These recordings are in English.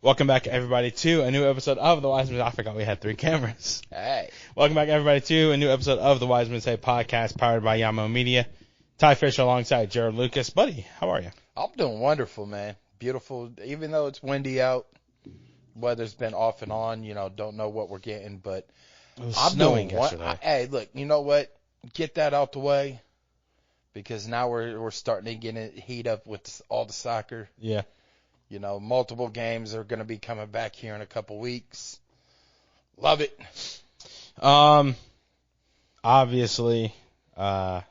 Welcome back, everybody, to a new episode of the Wisemen. I forgot we had 3 cameras. Hey. Welcome back, everybody, to a new episode of the Wisemen Say podcast, powered by Yamo Media. Ty Fisher alongside Jared Lucas. Buddy, how are you? I'm doing wonderful, man. Beautiful. Even though it's windy out, weather's been off and on. Don't know what we're getting, but It was I'm snowing doing yesterday. Hey, look, you know what? Get that out the way, because now we're starting to get it heat up with all the soccer. Yeah. Multiple games are going to be coming back here in a couple weeks. Love it. Obviously, I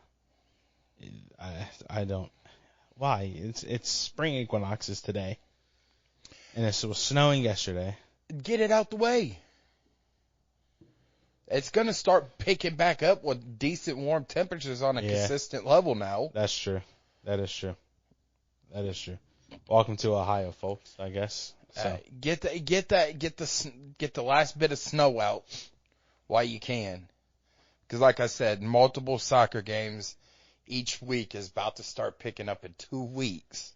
don't. Why? It's spring equinoxes today, and it was snowing yesterday. Get it out the way. It's going to start picking back up with decent warm temperatures on a consistent level now. That's true. That is true. Welcome to Ohio, folks, I guess. So. Get the last bit of snow out while you can. Because like I said, multiple soccer games each week is about to start picking up in 2 weeks,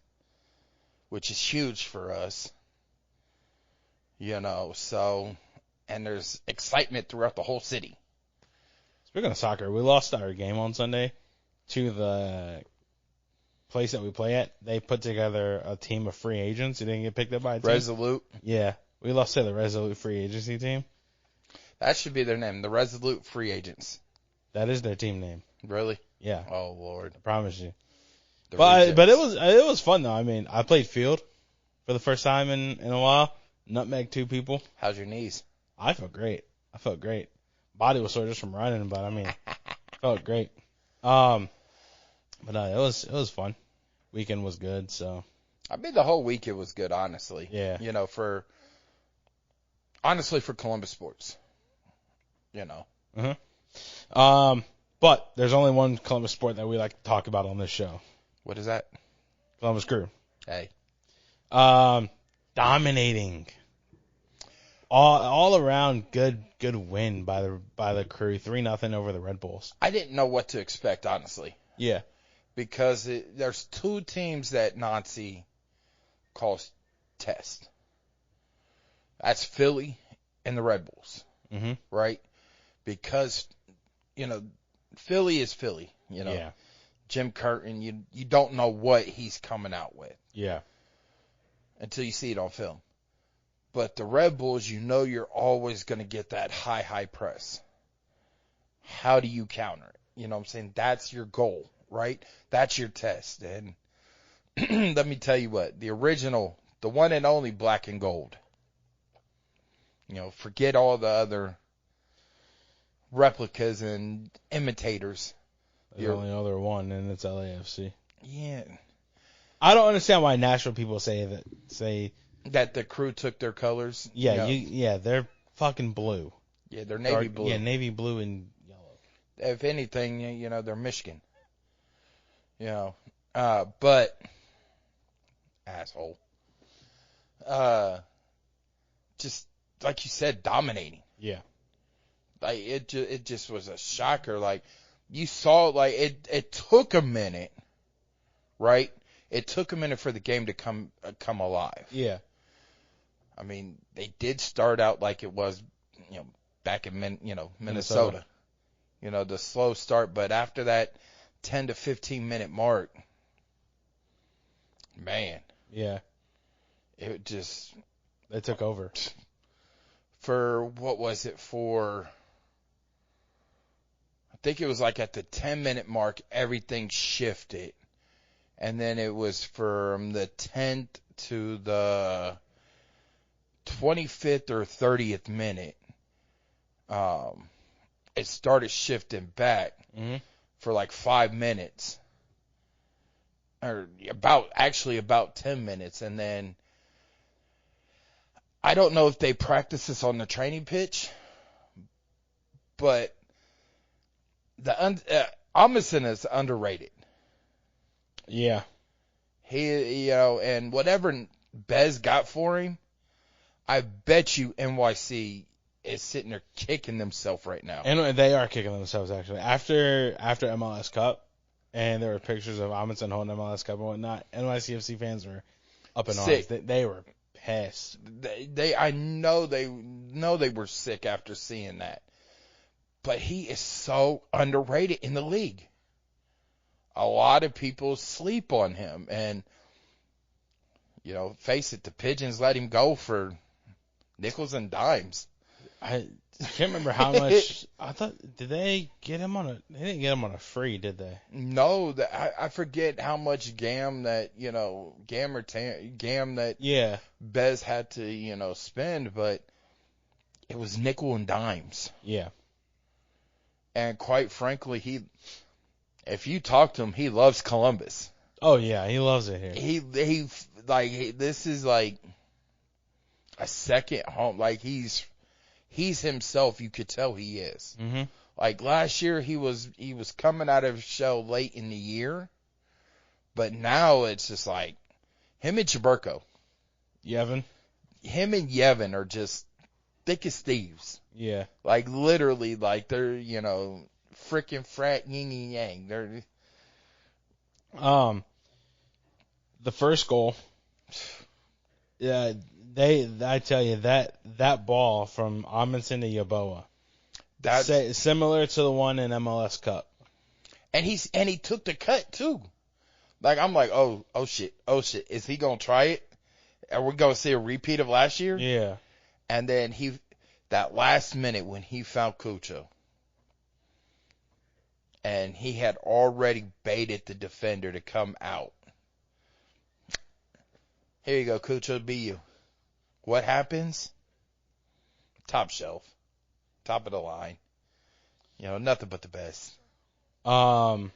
which is huge for us. So, and there's excitement throughout the whole city. Speaking of soccer, we lost our game on Sunday to the place that we play at. They put together a team of free agents who didn't get picked up by a team. Resolute. Yeah. We lost to the Resolute free agency team. That should be their name, the Resolute Free Agents. That is their team name. Really? Yeah. Oh, Lord. I promise you. The But it was fun, though. I mean, I played field for the first time in a while. Nutmeg 2 people. How's your knees? I felt great. Body was sore just from running, but I mean, felt great. But it was fun. Weekend was good, so. I mean, the whole week it was good, honestly. Yeah. For Columbus sports. But there's only one Columbus sport that we like to talk about on this show. What is that? Columbus Crew. Hey. Dominating. All around good win by the Crew. 3-0 over the Red Bulls. I didn't know what to expect, honestly. Yeah. Because there's 2 teams that Nancy calls test. That's Philly and the Red Bulls. Mm-hmm. Right? Because, Philly is Philly. Yeah. Jim Curtin, you don't know what he's coming out with. Yeah. Until you see it on film. But the Red Bulls, you're always going to get that high press. How do you counter it? You know what I'm saying? That's your goal, right? That's your test. And let me tell you what, the original, the one and only black and gold. Forget all the other replicas and imitators. There's only other one, and it's LAFC. Yeah. I don't understand why Nashville people say that the Crew took their colors. Yeah, they're fucking blue. Yeah, they're navy blue. Yeah, navy blue and yellow. If anything, they're Michigan. But asshole. Just like you said, dominating. Yeah. Like it just was a shocker. Like you saw, like it took a minute, right? It took a minute for the game to come alive. Yeah. I mean, they did start out like it was, back in Minnesota. The slow start, but after that 10 to 15 minute mark, man. Yeah. It just. They took over. What was it for? I think it was like at the 10-minute mark, everything shifted. And then it was from the 10th to the 25th or 30th minute. It started shifting back for like 5 minutes. Or about 10 minutes. And then I don't know if they practice this on the training pitch, but Amundsen is underrated. Yeah. He, and whatever Bez got for him, I bet you NYC is sitting there kicking themselves right now. And they are kicking themselves, actually. After MLS Cup, and there were pictures of Amundsen holding MLS Cup and whatnot, NYCFC fans were up in arms. They were pissed. I know they were sick after seeing that. But he is so underrated in the league. A lot of people sleep on him, and face it, the Pigeons let him go for nickels and dimes. I can't remember how much. I thought, did they get him on a? They didn't get him on a free, did they? No, I forget how much gam that Yeah. Bez had to spend, but it was nickel and dimes. Yeah. And quite frankly, if you talk to him, he loves Columbus. Oh yeah, he loves it here. This is like a second home. Like he's himself. You could tell he is. Mm-hmm. Like last year, he was coming out of his shell late in the year, but now it's just like him and Chaburko. Yevon. Him and Yevon are just thick as thieves. Yeah. Like literally, like they're freaking frat yin and yang. They're the first goal. Yeah, I tell you that ball from Amundsen to Yeboah. That's similar to the one in MLS Cup. And he took the cut too. Like I'm like, oh shit, is he gonna try it? Are we gonna see a repeat of last year? Yeah. And then that last minute when he found Cucho, and he had already baited the defender to come out. Here you go, Cucho, be you. What happens? Top shelf. Top of the line. Nothing but the best. I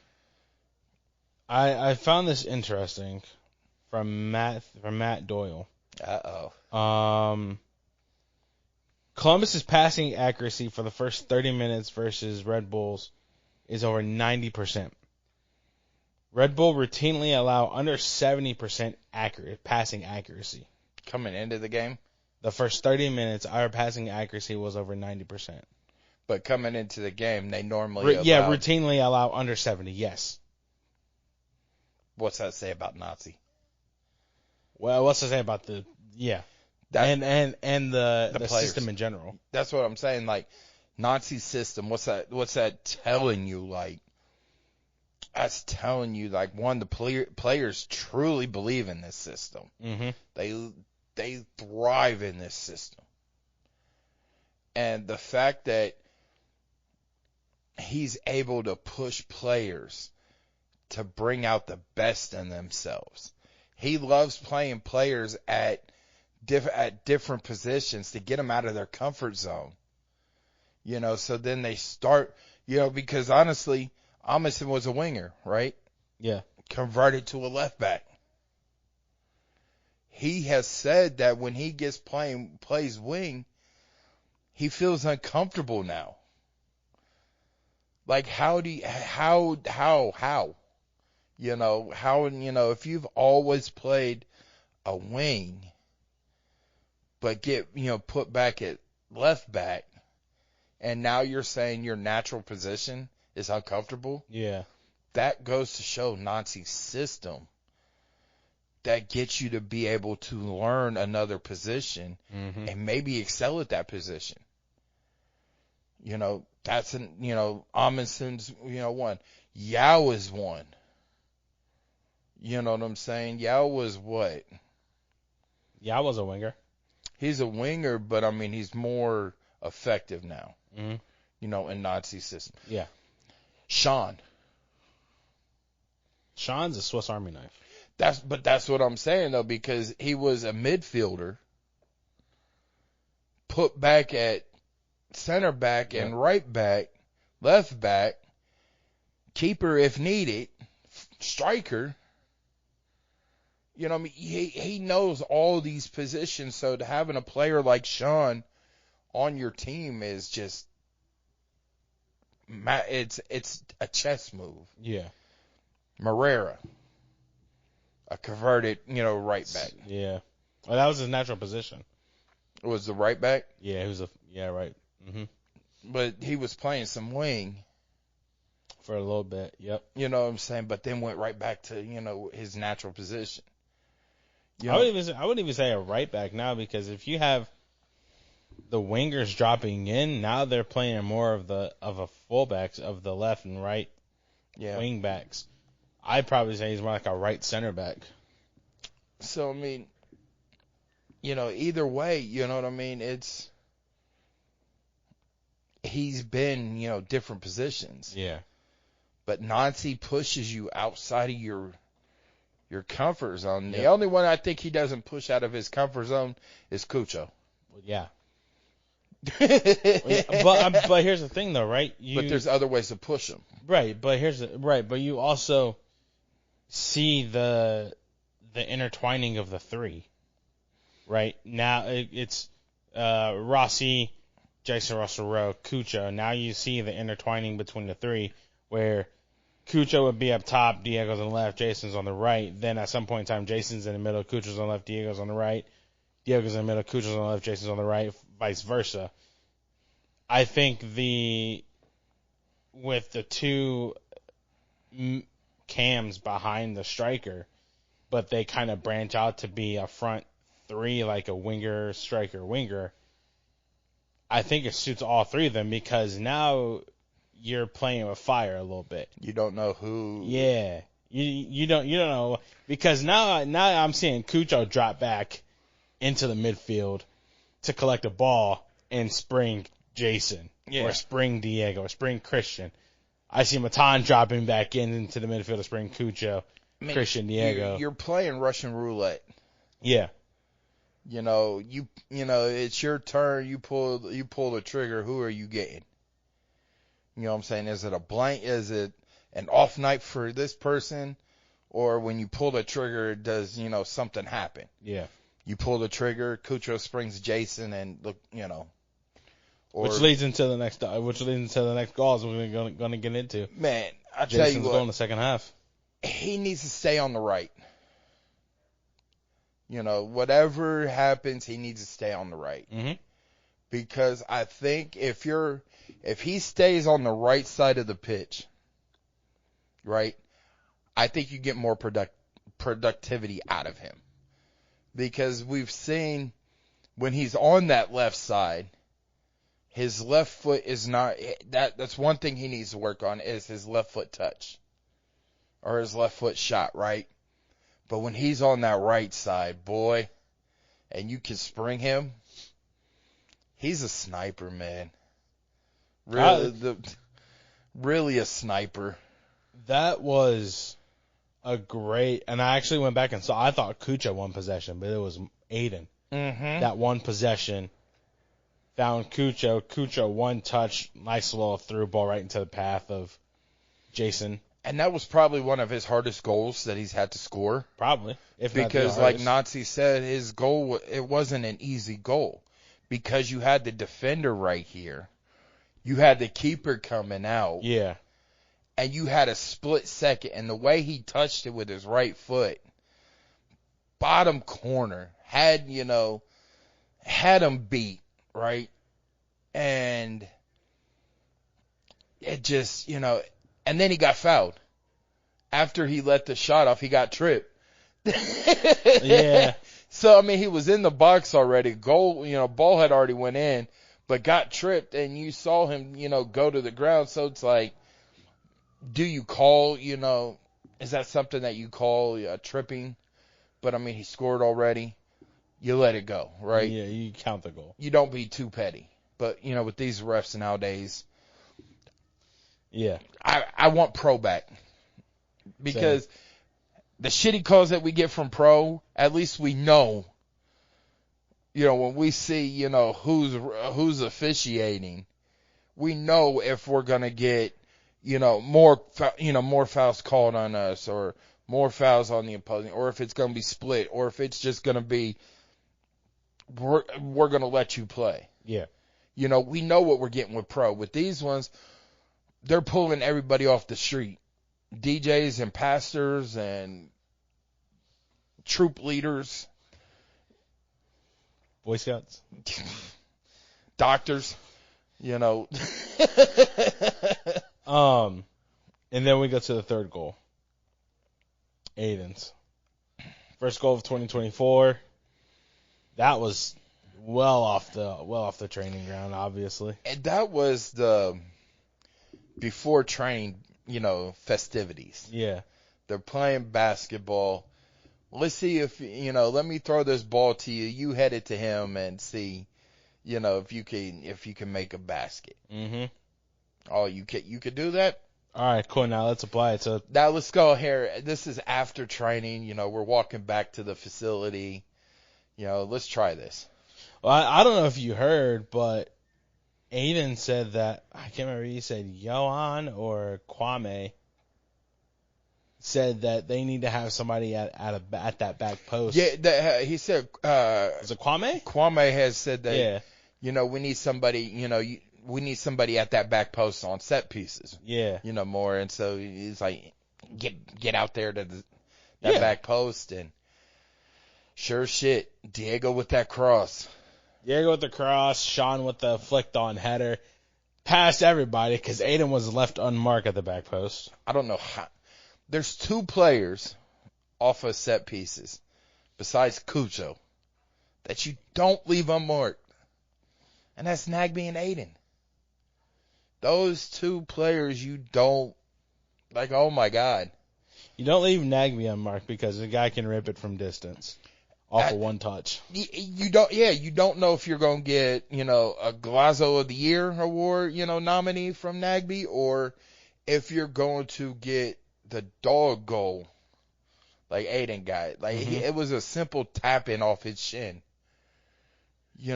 found this interesting from Matt Doyle. Columbus's passing accuracy for the first 30 minutes versus Red Bull's is over 90%. Red Bull routinely allow under 70% passing accuracy. Coming into the game? The first 30 minutes, our passing accuracy was over 90%. But coming into the game, they normally routinely allow under 70, yes. What's that say about Nazi? Well, what's that say about the and the system in general? That's what I'm saying. Like Nazi system. What's that telling you? Like that's telling you like one, the players truly believe in this system. Mm-hmm. They thrive in this system, and the fact that he's able to push players to bring out the best in themselves. He loves playing players at different positions to get them out of their comfort zone. So then they start, because honestly, Amundsen was a winger, right? Yeah. Converted to a left back. He has said that when he plays wing, he feels uncomfortable now. Like how? If you've always played a wing, but get, put back at left back, and now you're saying your natural position is uncomfortable? Yeah. That goes to show Nazi's system that gets you to be able to learn another position and maybe excel at that position. That's Amundsen's, one. Yao is one. You know what I'm saying? Yao was what? Yao was a winger. He's a winger, but I mean, he's more effective now. Mm-hmm. In Nazi system. Yeah. Sean's a Swiss Army knife. That's what I'm saying though, because he was a midfielder, put back at center back and right back, left back, keeper if needed, striker. He knows all these positions. So to having a player like Sean on your team is just, it's a chess move. Yeah. Morera, a converted, right back. Yeah. Well, that was his natural position. Was the right back? Yeah, he was right. Mm-hmm. But he was playing some wing. For a little bit, yep. You know what I'm saying? But then went right back to, his natural position. I wouldn't even say a right back now, because if you have the wingers dropping in, now they're playing more of a fullbacks of the left and right wing backs. I'd probably say he's more like a right center back. So I mean, either way, you know what I mean? He's been, different positions. Yeah. But Nancy pushes you outside of your comfort zone. The only one I think he doesn't push out of his comfort zone is Cucho. Well, yeah. But here's the thing, though, right? But there's other ways to push him. Right, but but you also see the intertwining of the three. Right? Now it's Rossi, Jason Russell-Rowe, Cucho. Now you see the intertwining between the three, where Cucho would be up top, Diego's on the left, Jason's on the right. Then at some point in time, Jason's in the middle, Cucho's on the left, Diego's on the right. Diego's in the middle, Cucho's on the left, Jason's on the right, vice versa. I think with the two cams behind the striker, but they kind of branch out to be a front three, like a winger, striker, winger. I think it suits all three of them, because now you're playing with fire a little bit. You don't know who. Yeah, you don't know, because now I'm seeing Cucho drop back into the midfield to collect a ball and spring Jason or spring Diego or spring Christian. I see Matan dropping back into the midfield to spring Cucho, Christian, Diego. You're playing Russian roulette. Yeah. It's your turn. You pull the trigger. Who are you getting? You know what I'm saying? Is it a blank? Is it an off night for this person? Or when you pull the trigger, does, something happen? Yeah. You pull the trigger, Cucho springs Jason, and look, which leads into the next goals we're going to get into. Man, I tell Jason's you what, goal in the second half. He needs to stay on the right. Whatever happens, he needs to stay on the right. Mm-hmm. Because I think if he stays on the right side of the pitch, right, I think you get more productivity out of him. Because we've seen when he's on that left side, his left foot is not, that's one thing he needs to work on, is his left foot touch. Or his left foot shot, right? But when he's on that right side, boy, and you can spring him, he's a sniper, man. Really a sniper. That was a great, and I actually went back and saw, I thought Cucho won possession, but it was Aiden. Mm-hmm. That one possession found Cucho one touch, nice little through ball right into the path of Jason. And that was probably one of his hardest goals that he's had to score. Probably. Because like Nazi said, his goal, it wasn't an easy goal. Because you had the defender right here. You had the keeper coming out. Yeah. And you had a split second. And the way he touched it with his right foot, bottom corner, had him beat, right? And it just, and then he got fouled. After he let the shot off, he got tripped. Yeah. So, I mean, he was in the box already. Goal, ball had already went in, but got tripped, and you saw him, go to the ground. So it's like, do you call, is that something that you call tripping? But, I mean, he scored already. You let it go, right? Yeah, you count the goal. You don't be too petty. But, with these refs nowadays, yeah, I want pro back. Because the shitty calls that we get from pro, at least we know, when we see, who's officiating, we know if we're going to get, more fouls called on us, or more fouls on the opposing, or if it's going to be split, or if it's just going to be, we're going to let you play. Yeah. We know what we're getting with pro. With these ones, they're pulling everybody off the street. DJs and pastors and troop leaders. Boy Scouts. Doctors. And then we go to the third goal. Aiden's. First goal of 2024. That was well off the training ground, obviously. And that was the before training, festivities. Yeah. They're playing basketball. Let's see if, let me throw this ball to you. You head it to him and see, if you can make a basket. Mm-hmm. Oh, you could do that? All right, cool. Now let's apply it. So Now let's go here. This is after training. We're walking back to the facility. Let's try this. well, I don't know if you heard, but Aiden said that, I can't remember if he said Johan or Kwame said that they need to have somebody at that back post. Yeah, he said. Was it Kwame? Kwame has said that. Yeah. We need somebody. We need somebody at that back post on set pieces. Yeah. More, and so he's like, get out there to that back post, and sure shit, Diego with that cross. Diego with the cross, Sean with the flicked on header, past everybody because Aiden was left unmarked at the back post. I don't know how. There's two players off of set pieces besides Cucho that you don't leave unmarked, and that's Nagby and Aiden. Those two players you don't, like, oh my God. You don't leave Nagby unmarked because the guy can rip it from distance off of one touch. You don't know if you're going to get, a Golazo of the Year award, nominee from Nagby, or if you're going to get the dog goal like Aiden got. Like, it was a simple tap-in off his shin,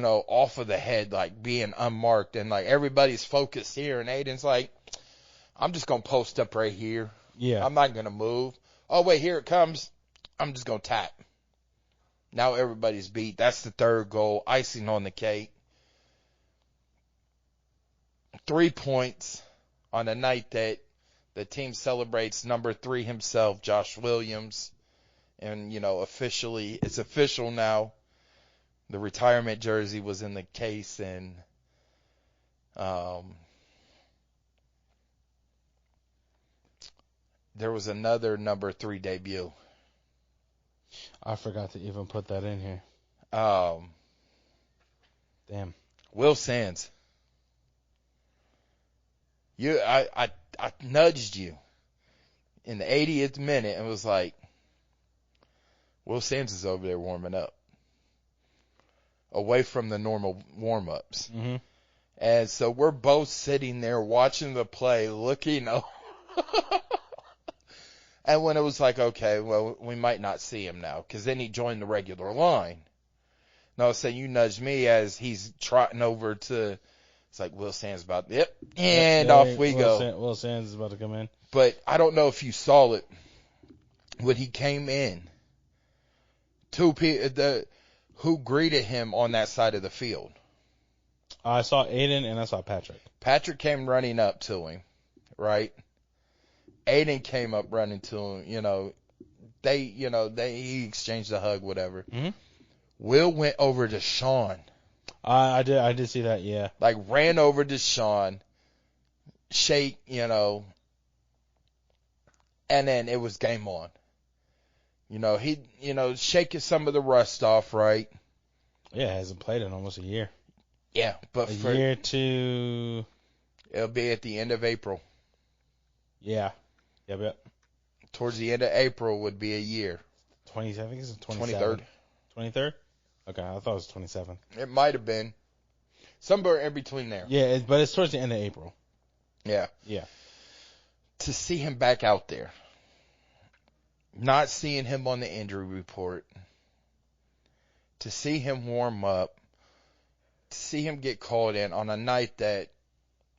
off of the head, like being unmarked, and like everybody's focused here, and Aiden's like, I'm just going to post up right here. Yeah. I'm not going to move. Oh, wait, here it comes. I'm just going to tap. Now everybody's beat. That's the third goal. Icing on the cake. 3 points on a night that the team celebrates number 3 himself, Josh Williams. And, officially, it's official now. The retirement jersey was in the case, and there was another number 3 debut. I forgot to even put that in here. Damn. Will Sands. I nudged you in the 80th minute and was like, Will Sands is over there warming up, away from the normal warm-ups. Mm-hmm. And so we're both sitting there watching the play, looking up. And when it was like, okay, well, we might not see him now, because then he joined the regular line. No, so you nudged me as he's trotting over to, it's like Will Sands about, and off we go. Will Sands is about to come in. But I don't know if you saw it. When he came in, two people who greeted him on that side of the field. I saw Aiden and I saw Patrick. Patrick came running up to him, right? Aiden came up running to him. He exchanged a hug, whatever. Mm-hmm. Will went over to Sean. I did see that, yeah. Like, ran over to Sean, shake, and then it was game on. He, shaking some of the rust off, right? Yeah, hasn't played in almost a year. Yeah, but a year to... It'll be at the end of April. Yeah. Yep. Towards the end of April would be a year. 20, I think it's 23rd. 23rd? Okay, I thought it was 27th. It might have been. Somewhere in between there. Yeah, but it's towards the end of April. Yeah. Yeah. To see him back out there. Not seeing him on the injury report. To see him warm up. To see him get called in on a night that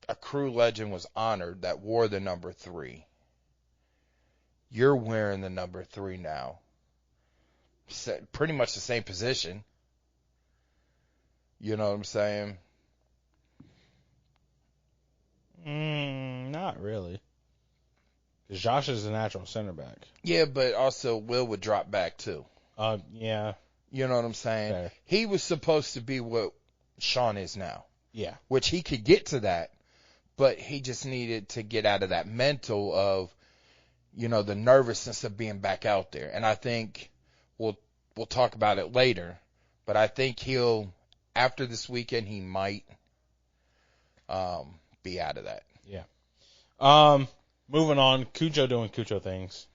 a crew legend was honored that wore the number 3. You're wearing the number 3 now. Pretty much the same position. You know what I'm saying? Not really. Josh is a natural center back. Yeah, but also Will would drop back too. Yeah. You know what I'm saying? Fair. He was supposed to be what Sean is now. Yeah. Which he could get to that, but he just needed to get out of that mental of, the nervousness of being back out there. And I think we'll talk about it later. But I think after this weekend, he might be out of that. Yeah. Moving on, Cujo doing Cujo things.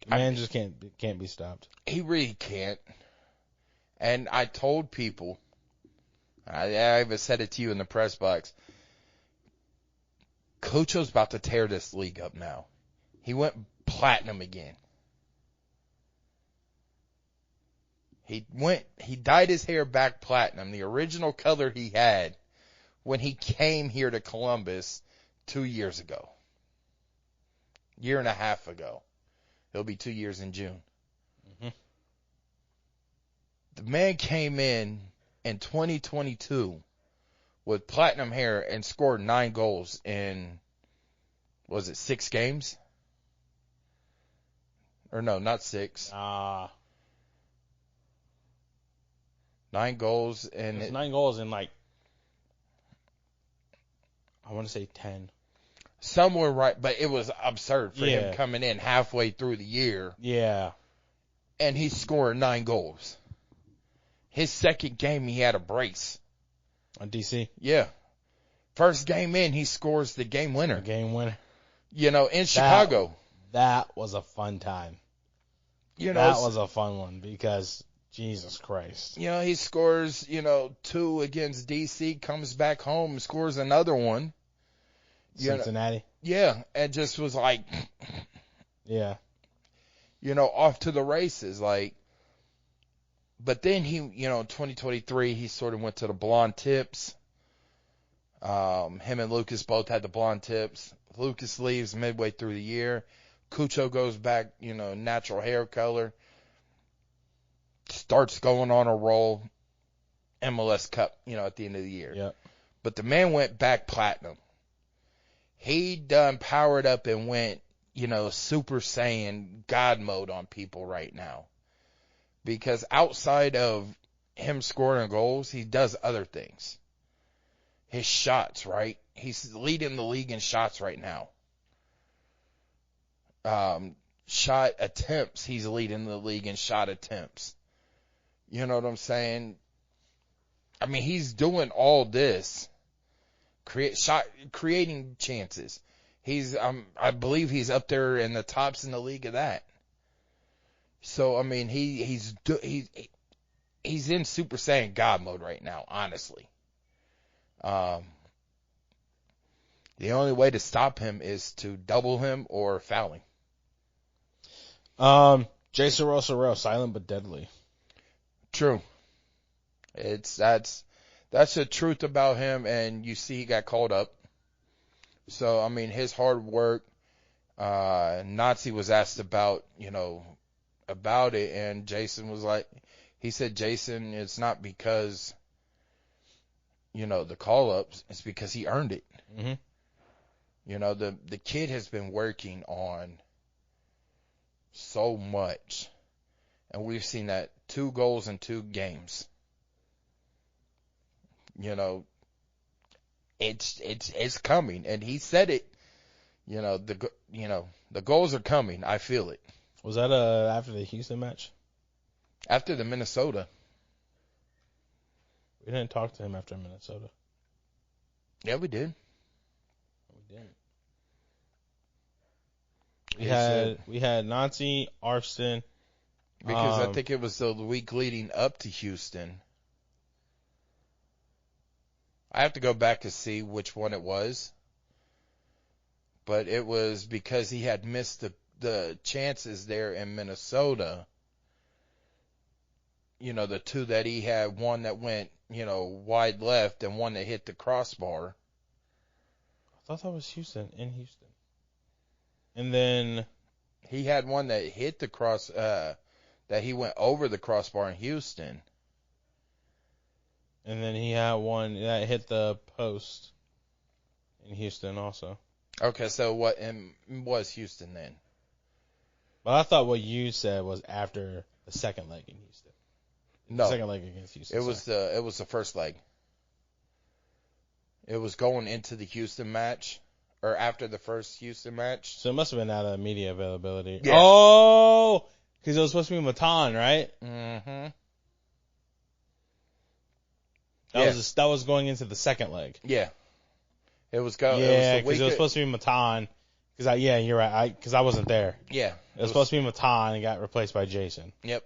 Man just can't be stopped. He really can't. And I told people, I even said it to you in the press box, Cujo's about to tear this league up now. He went platinum again. He dyed his hair back platinum, the original color he had when he came here to Columbus 2 years ago. Year and a half ago. It'll be 2 years in June. Mm-hmm. The man came in 2022 with platinum hair and scored 9 goals in, was it 6 games? Or no, not 6. 9 goals and it's 9 goals in like, I want to say 10. Somewhere right, but it was absurd for Yeah. him coming in halfway through the year. Yeah. And he's scoring 9 goals. His second game, he had a brace. On DC? Yeah. First game in, he scores the game winner. The game winner. You know, in Chicago. That was a fun time. You know, that was a fun one because Jesus Christ. You know, he scores, 2 against DC, comes back home, scores another one. Cincinnati? Yeah, and just was like, yeah. Off to the races. Like, but then he, 2023, he sort of went to the blonde tips. Him and Lucas both had the blonde tips. Lucas leaves midway through the year. Cucho goes back, natural hair color. Starts going on a roll. MLS Cup, at the end of the year. Yep. But the man went back platinum. He done powered up and went, Super Saiyan God mode on people right now. Because outside of him scoring goals, he does other things. His shots, right? He's leading the league in shots right now. Shot attempts, he's leading the league in shot attempts. You know what I'm saying? I mean, he's doing all this. Creating chances. He's, I believe he's up there in the tops in the league of that. So, I mean, he's in Super Saiyan God mode right now, honestly. The only way to stop him is to double him or foul him. Jason Rosario, silent but deadly. True. That's the truth about him, and you see he got called up. So, I mean, his hard work, Nazi was asked about it, and Jason was like, he said, Jason, it's not because, the call-ups, it's because he earned it. Mm-hmm. The kid has been working on so much, and we've seen that 2 goals in 2 games. It's coming, and he said it. The goals are coming. I feel it. Was that after the Houston match? After the Minnesota. We didn't talk to him after Minnesota. Yeah, we did. We didn't. We had Nazi, Arston. Because I think it was the week leading up to Houston. I have to go back to see which one it was. But it was because he had missed the chances there in Minnesota. The 2 that he had, one that went, wide left and one that hit the crossbar. I thought that was in Houston. And then he had one that hit the that he went over the crossbar in Houston. And then he had one that hit the post in Houston also. Okay, so what was Houston then? But I thought what you said was after the second leg in Houston. No. The second leg against Houston. It was the first leg. It was going into the Houston match. or after the first Houston match. So it must have been out of media availability. Yeah. Oh, because it was supposed to be Matan, right? Mm-hmm. That was going into the second leg. Yeah. It was Yeah, the because week. it was supposed to be Matan. Yeah, you're right. Because I wasn't there. Yeah. It was supposed to be Matan and got replaced by Jason. Yep.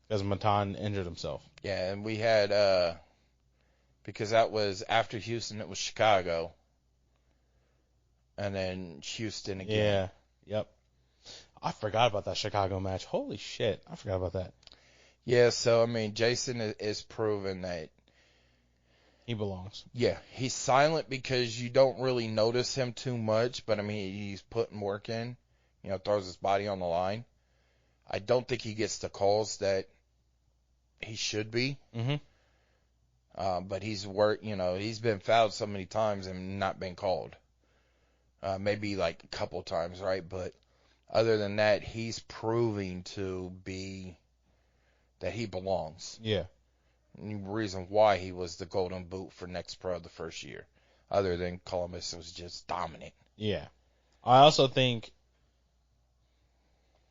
Because Matan injured himself. Yeah, and we had because that was after Houston, it was Chicago, and then Houston again. Yeah. Yep. I forgot about that Chicago match. Holy shit. I forgot about that. Yeah, so, I mean, Jason is proven that He belongs. yeah, he's silent because you don't really notice him too much, but I mean, he's putting work in, throws his body on the line. I don't think he gets the calls that he should be. Mm-hmm. But he's been fouled so many times and not been called. Maybe like a couple times, right? But other than that, he's proving to be that he belongs. Yeah. And the reason why he was the Golden Boot for Next Pro the first year, other than Columbus was just dominant. Yeah. I also think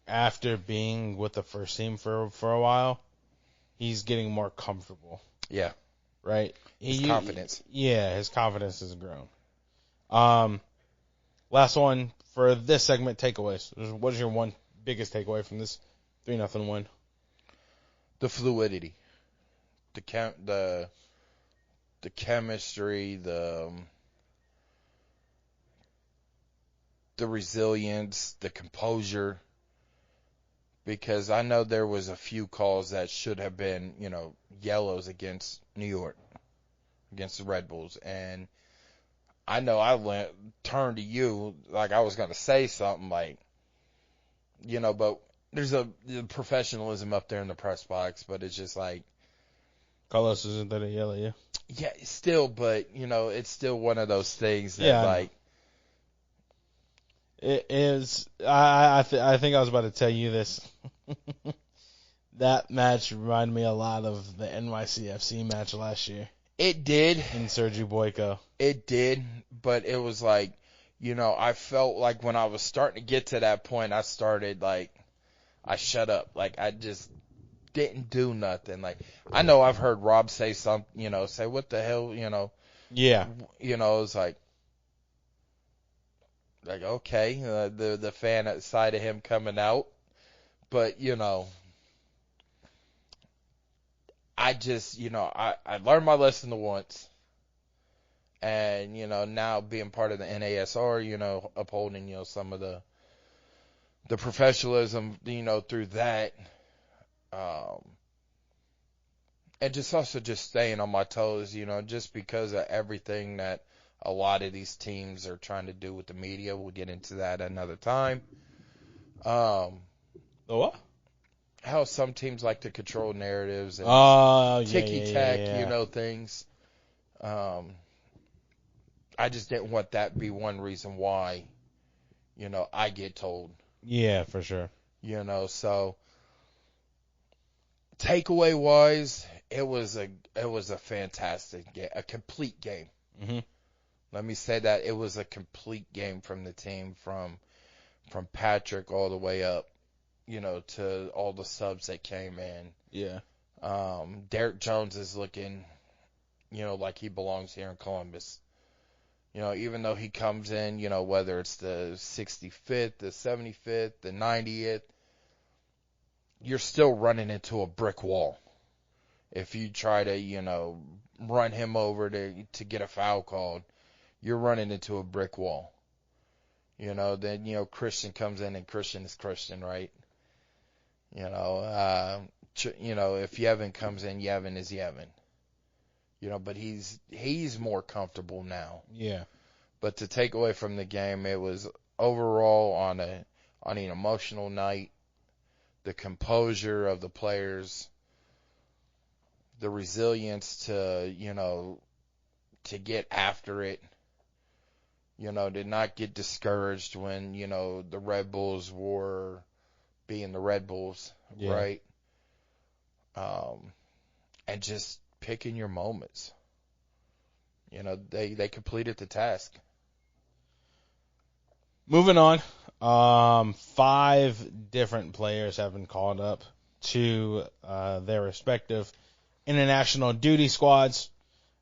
after being with the first team for a while, he's getting more comfortable. Yeah. Right? His confidence. Yeah, his confidence has grown. Last one for this segment, takeaways. What is your one biggest takeaway from this 3-0 win? The fluidity. The chemistry, the resilience, the composure. Because I know there was a few calls that should have been, yellows against New York, against the Red Bulls. And I know I turned to you like I was going to say something like, but there's the professionalism up there in the press box, but it's just like, Carlos isn't that a yell at you? yeah, still, but, it's still one of those things that, It is. I think I was about to tell you this. That match reminded me a lot of the NYCFC match last year. It did. In Sergio Boyko. It did, but it was like, I felt like when I was starting to get to that point, I started like, I shut up. Like, I just didn't do nothing. Like, I know I've heard Rob say something, say, what the hell, Yeah. It's like okay, the fan side of him coming out, but I just I learned my lesson once, and now being part of the NASR, upholding some of the professionalism through that, and just also just staying on my toes, just because of everything that a lot of these teams are trying to do with the media. We'll get into that another time. The what? How some teams like to control narratives and ticky-tack, things. I just didn't want that to be one reason why, I get told. Yeah, for sure. So takeaway-wise, it was a fantastic game, a complete game. Mm-hmm. Let me say that it was a complete game from the team, from Patrick all the way up, to all the subs that came in. Yeah. Derek Jones is looking, like he belongs here in Columbus. Even though he comes in, whether it's the 65th, the 75th, the 90th, you're still running into a brick wall. If you try to, run him over to get a foul called, you're running into a brick wall. Then, Christian comes in and Christian is Christian, right? If Yevon comes in, Yevon is Yevon. But he's more comfortable now. Yeah. But to take away from the game, it was overall on an emotional night, the composure of the players, the resilience to get after it. Did not get discouraged when, the Red Bulls were being the Red Bulls, Yeah. right? And just picking your moments. They completed the task. Moving on. 5 different players have been called up to their respective international duty squads.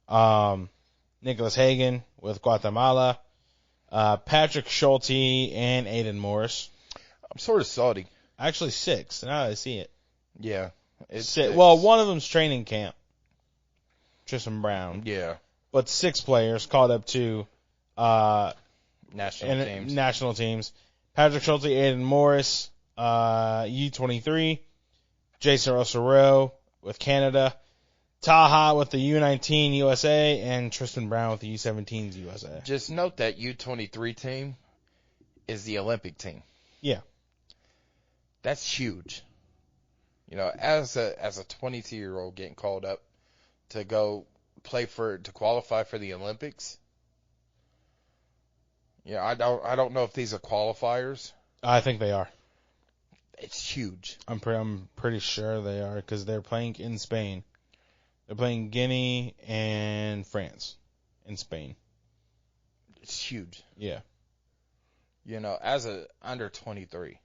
Nicholas Hagan with Guatemala, Patrick Schulte, and Aiden Morris. I'm sort of salty. Actually 6, now that I see it. Yeah. It's 6. Well, one of them's training camp. Tristan Brown. Yeah. But 6 players called up to national teams. Patrick Schulte, Aiden Morris, U23, Jason Rosario with Canada, Taha with the U19 USA, and Tristan Brown with the U17s USA. Just note that U23 team is the Olympic team. Yeah. That's huge. You know, as a 22-year-old getting called up to go to qualify for the Olympics. Yeah, I don't know if these are qualifiers. I think they are. It's huge. I'm pretty sure they are because they're playing in Spain. They're playing Guinea and France in Spain. It's huge. Yeah. You know, as a under 23.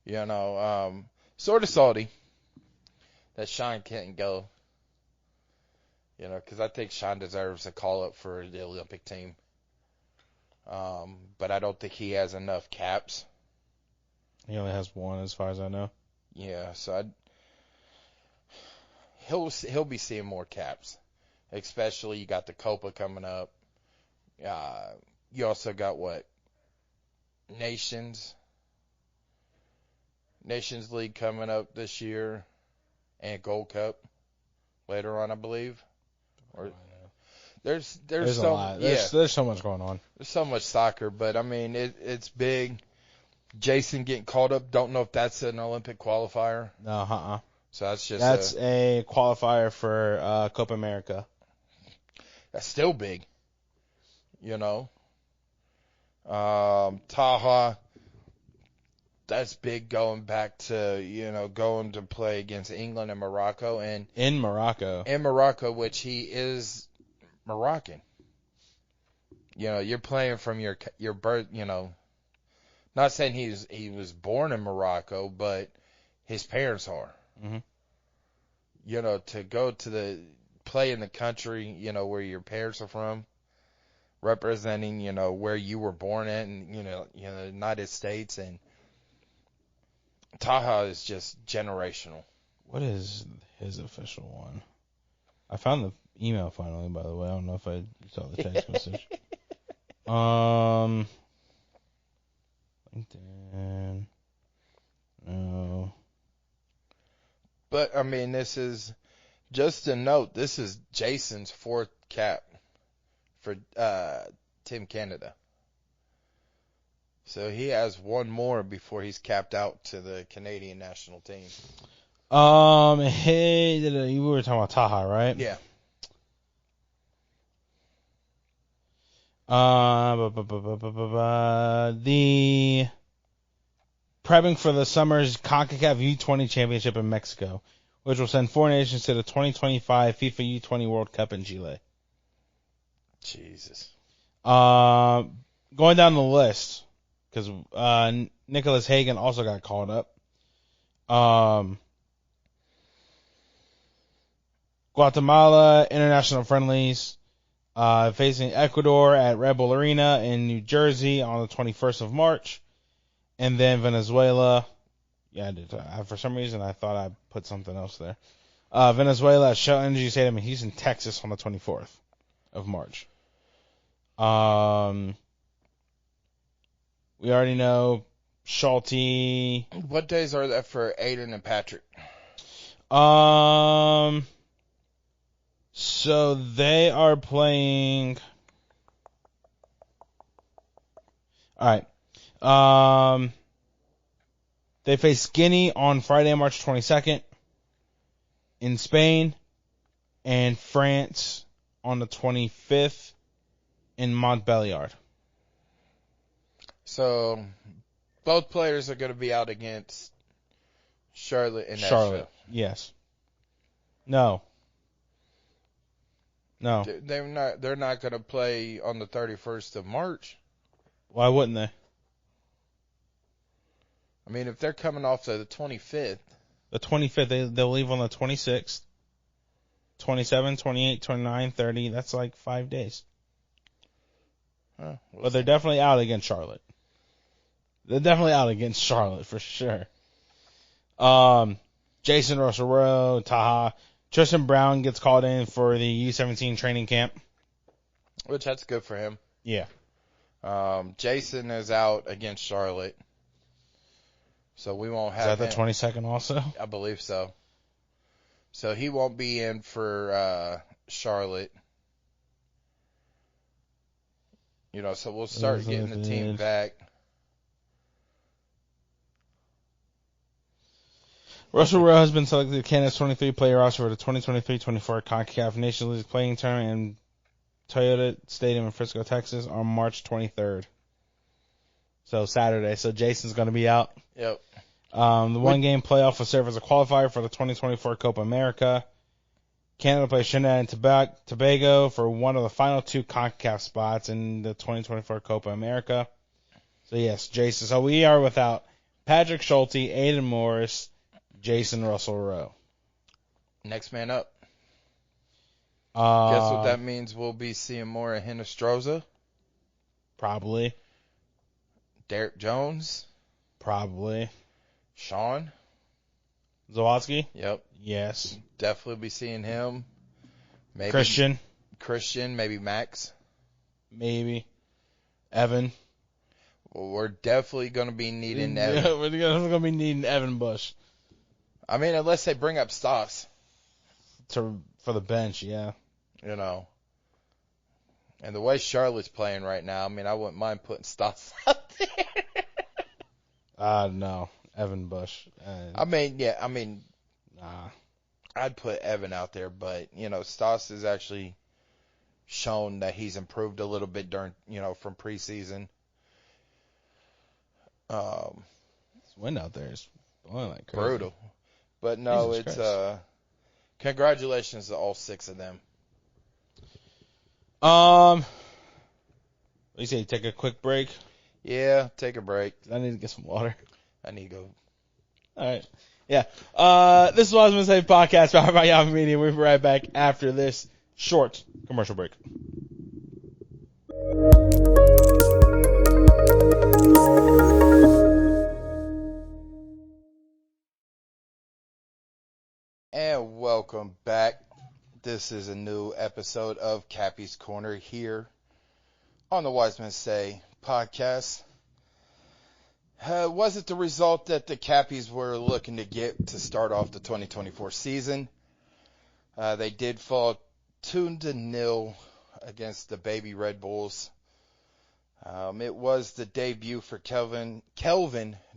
You know, sort of salty that Sean can't go. You know, because I think Sean deserves a call up for the Olympic team. But I don't think he has enough caps. He only has 1 as far as I know. Yeah, so he'll be seeing more caps. Especially you got the Copa coming up. You also got Nations League coming up this year, and Gold Cup later on, I believe. Or there's a so lot. There's so much going on. There's so much soccer, but I mean it's big. Jason getting called up. Don't know if that's an Olympic qualifier. No, So that's a qualifier for Copa America. That's still big. You know. Taha. That's big going back to, going to play against England and Morocco. And in Morocco, which he is Moroccan. You know, you're playing from your birth, not saying he was born in Morocco, but his parents are. Mm-hmm. You know, to go to play in the country, where your parents are from, representing, where you were born in, the United States, and Taha is just generational. What is his official one? I found the email finally, by the way. I don't know if I saw the text message. LinkedIn. No. But, I mean, this is, just a note, this is Jason's 4th cap for Team Canada. So he has 1 more before he's capped out to the Canadian national team. Hey, you were talking about Taha, right? Yeah. The prepping for the summer's CONCACAF U20 Championship in Mexico, which will send 4 nations to the 2025 FIFA U20 World Cup in Chile. Jesus. Going down the list, because Nicholas Hagan also got called up. Guatemala international friendlies. Facing Ecuador at Red Bull Arena in New Jersey on the 21st of March. And then Venezuela. Yeah, I did. For some reason, I thought I put something else there. Venezuela at Shell Energy Stadium in Houston, Texas on the 24th of March. We already know Schulte. What days are that for Aiden and Patrick? So they are playing. All right. They face Guinea on Friday, March 22nd in Spain, and France on the 25th in Montbéliard. So both players are going to be out against Charlotte and Nashville. Yes. No. They're not going to play on the 31st of March. Why wouldn't they? I mean, if they're coming off to the 25th. The 25th, they'll leave on the 26th. 27, 28, 29, 30. That's like 5 days. But they're definitely out against Charlotte. They're definitely out against Charlotte for sure. Jason Rosario, Taha. Tristan Brown gets called in for the U17 training camp. Which, that's good for him. Yeah. Jason is out against Charlotte. So we won't have Is that the 22nd also? I believe so. So he won't be in for Charlotte. So we'll start getting the team back. Russell Rowe has been selected to Canada's 23-player roster for the 2023-24 CONCACAF Nations League playing tournament in Toyota Stadium in Frisco, Texas on March 23rd. So Saturday. So Jason's going to be out. Yep. The one-game playoff will serve as a qualifier for the 2024 Copa America. Canada plays Trinidad and Tobago for one of the final 2 CONCACAF spots in the 2024 Copa America. So, yes, Jason. So we are without Patrick Schulte, Aiden Morris, Jason Russell-Rowe. Next man up. Guess Uh, what that means? We'll be seeing more of Hinostroza. Probably. Derek Jones. Probably. Sean. Zawadzki? Yep. Yes. Definitely be seeing him. Maybe Christian, maybe Max. maybe. Evan. Well, we're definitely going to be needing Yeah, Evan. we're going to be needing Evan Bush I mean, unless they bring up Stas. for the bench, yeah. And the way Charlotte's playing right now, I mean, I wouldn't mind putting Stas out there. No. Evan Bush. Nah. I'd put Evan out there, but, Stas has actually shown that he's improved a little bit during, from preseason. This wind out there is blowing like crazy. Brutal. But no, Jesus it's, Christ. Congratulations to all 6 of them. You say take a quick break? Yeah, take a break. I need to get some water. I need to go. All right. Yeah. This is Wisemen Safe Podcast powered by Yahoo Media. We'll be right back after this short commercial break. And welcome back. This is a new episode of Capys Corner here on the Wisemen Say podcast. Was it the result that the Capys were looking to get to start off the 2024 season? They did fall 2-0 against the baby Red Bulls. It was the debut for Kelvin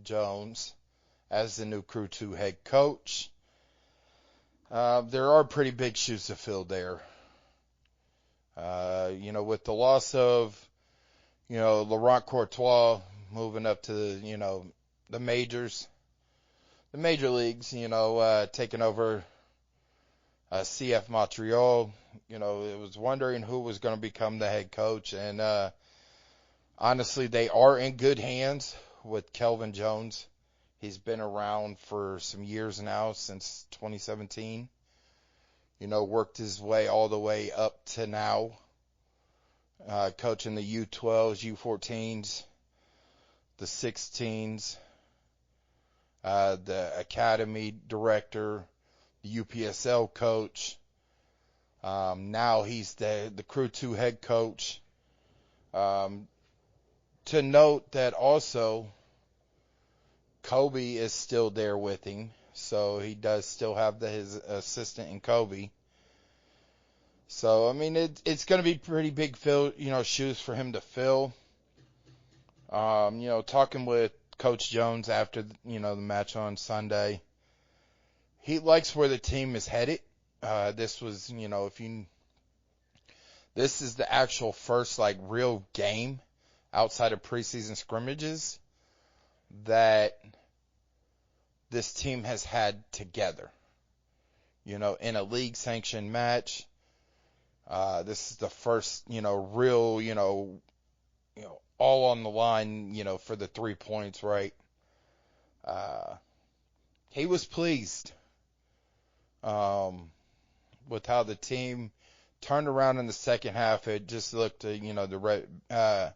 Jones as the new Crew 2 head coach. There are pretty big shoes to fill there. With the loss of, Laurent Courtois moving up to, the majors, the major leagues, taking over CF Montreal. It was wondering who was going to become the head coach. And honestly, they are in good hands with Kelvin Jones. He's been around for some years now, since 2017. Worked his way all the way up to now, coaching the U12s, U14s, the 16s, the academy director, the UPSL coach. Now he's the Crew 2 head coach. To note that also, Kobe is still there with him, so he does still have his assistant in Kobe. So, I mean, it's going to be pretty big shoes for him to fill. Talking with Coach Jones after, the match on Sunday, he likes where the team is headed. This was, this is the actual first, real game outside of preseason scrimmages that this team has had together, in a league sanctioned match. This is the first, real, all on the line, for the 3 points, right? He was pleased with how the team turned around in the second half. It just looked, the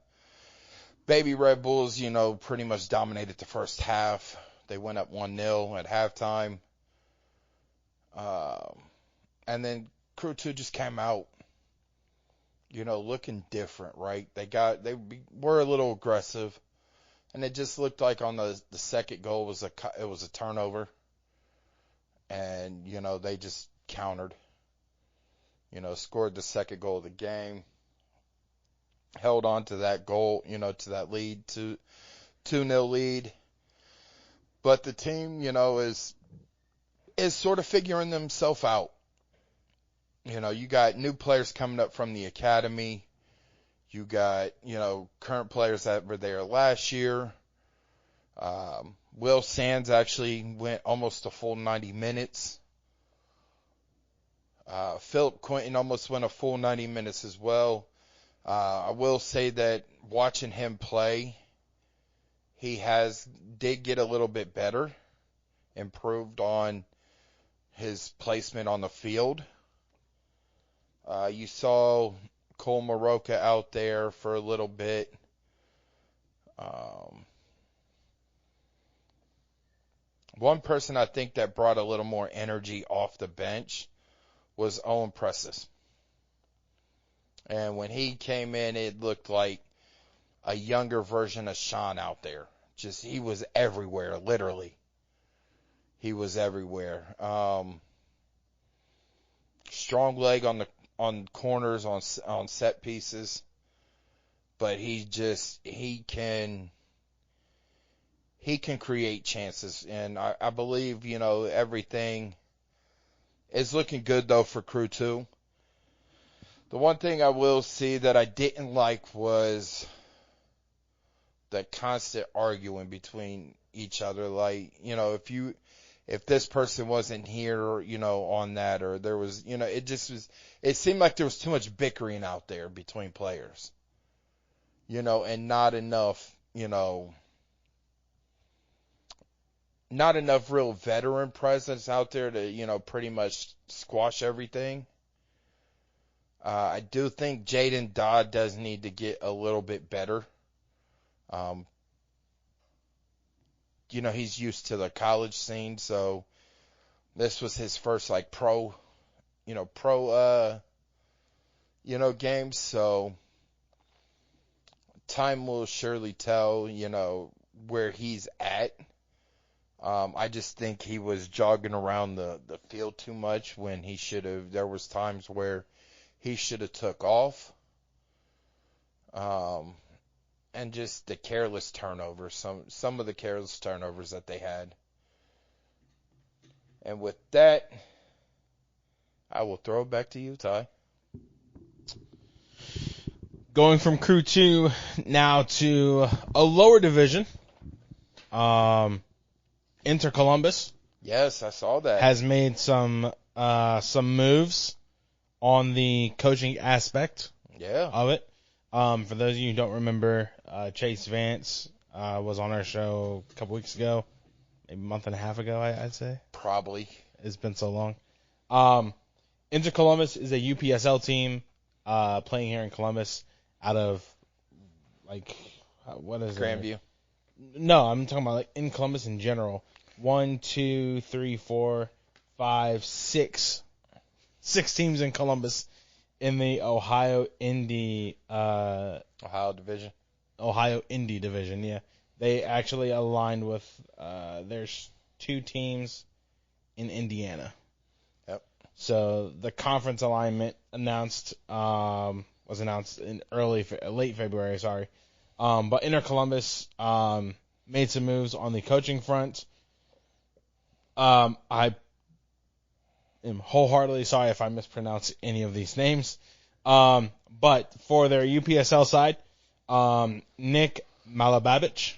baby Red Bulls, pretty much dominated the first half. They went up 1-0 at halftime. And then Crew 2 just came out, looking different, right? They were a little aggressive, and it just looked like on the second goal it was a turnover, and they just countered, scored the second goal of the game, held on to that goal, to that lead, 2-0 lead. But the team, is sort of figuring themselves out. You got new players coming up from the academy. You got, current players that were there last year. Will Sands actually went almost a full 90 minutes. Philip Quinton almost went a full 90 minutes as well. I will say that watching him play, he did get a little bit better, improved on his placement on the field. You saw Cole Maroka out there for a little bit. One person I think that brought a little more energy off the bench was Owen Presses. And when he came in, it looked like a younger version of Sean out there. He was everywhere, literally. He was everywhere. Strong leg on corners, on set pieces, but he can create chances, and I believe everything is looking good though for Crew 2. The one thing I will see that I didn't like was the constant arguing between each other. Like, if this person wasn't here, on that, or there was, it seemed like there was too much bickering out there between players, and not enough real veteran presence out there to, pretty much squash everything. I do think Jaden Dodd does need to get a little bit better. He's used to the college scene, so this was his first pro games. So time will surely tell, where he's at. I just think he was jogging around the field too much when he should have. There was times where he should have took off. And just the careless turnovers, some of the careless turnovers that they had. And with that, I will throw it back to you, Ty. Going from Crew 2 now to a lower division. Inter Columbus. Yes, I saw that. Has made some moves on the coaching aspect of it. For those of you who don't remember, Chase Vance was on our show a couple weeks ago, maybe a month and a half ago, I'd say. Probably. It's been so long. Inter Columbus is a UPSL team playing here in Columbus out of, what is it? Grandview. No, I'm talking about in Columbus in general. 1, 2, 3, 4, 5, 6. 6 teams in Columbus. In the Ohio Indy division, yeah. They actually aligned with, there's 2 teams in Indiana. Yep. So the conference alignment was announced in late February, sorry. But Inter Columbus, made some moves on the coaching front. I am wholeheartedly sorry if I mispronounce any of these names. But for their UPSL side, Nick Malababich,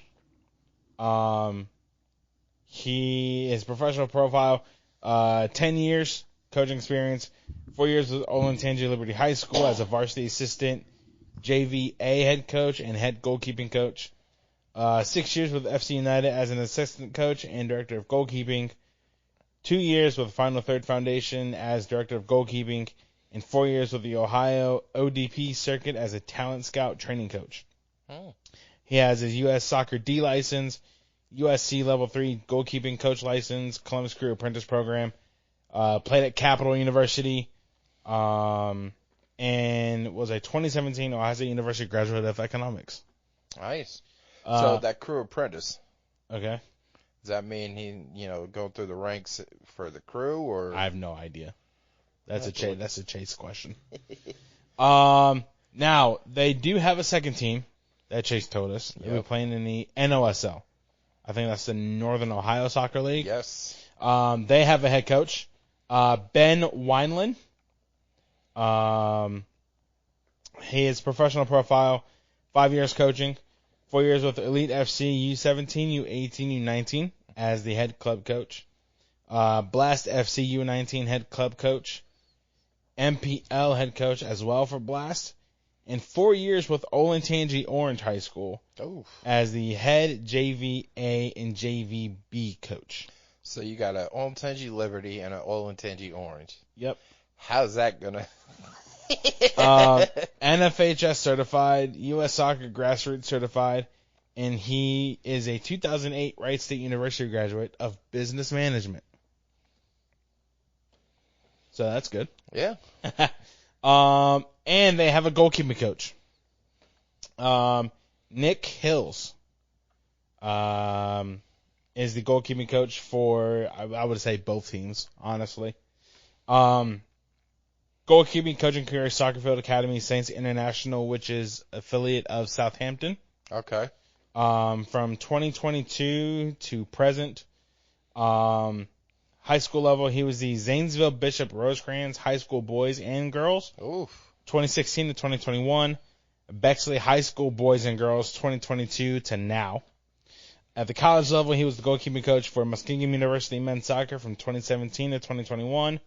his professional profile, 10 years coaching experience, 4 years with Olentangy Liberty High School as a varsity assistant, JVA head coach and head goalkeeping coach. 6 years with FC United as an assistant coach and director of goalkeeping. 2 years with Final Third Foundation as director of goalkeeping. And 4 years with the Ohio ODP circuit as a talent scout training coach. Oh. He has his U.S. Soccer D license, USC Level 3 goalkeeping coach license, Columbus Crew Apprentice Program, played at Capital University, and was a 2017 Ohio State University graduate of economics. Nice. So that Crew Apprentice, Okay. does that mean he, going through the ranks for the crew, or? I have no idea. That's a Chase question. Now, they do have a second team that Chase told us. They'll be playing in the NOSL. I think that's the Northern Ohio Soccer League. Yes. They have a head coach, Ben Wineland. His professional profile, 5 years coaching, 4 years with Elite FC U17, U18, U19 as the head club coach. Blast FC U19 head club coach. MPL head coach as well for Blast. And 4 years with Olentangy Orange High School as the head JVA and JVB coach. So you got an Olentangy Liberty and an Olentangy Orange. Yep. How's that going to... NFHS certified, U.S. Soccer Grassroots certified, and he is a 2008 Wright State University graduate of business management. So that's good. Yeah. And they have a goalkeeping coach. Nick Hills is the goalkeeping coach for, I would say, both teams, honestly. Goalkeeping coaching career, Soccerfield Academy, Saints International, which is affiliate of Southampton. Okay. From 2022 to present. High school level, he was the Zanesville Bishop Rosecrans High School boys and girls. Oof. 2016 to 2021. Bexley High School boys and girls, 2022 to now. At the college level, he was the goalkeeping coach for Muskingum University men's soccer from 2017 to 2021.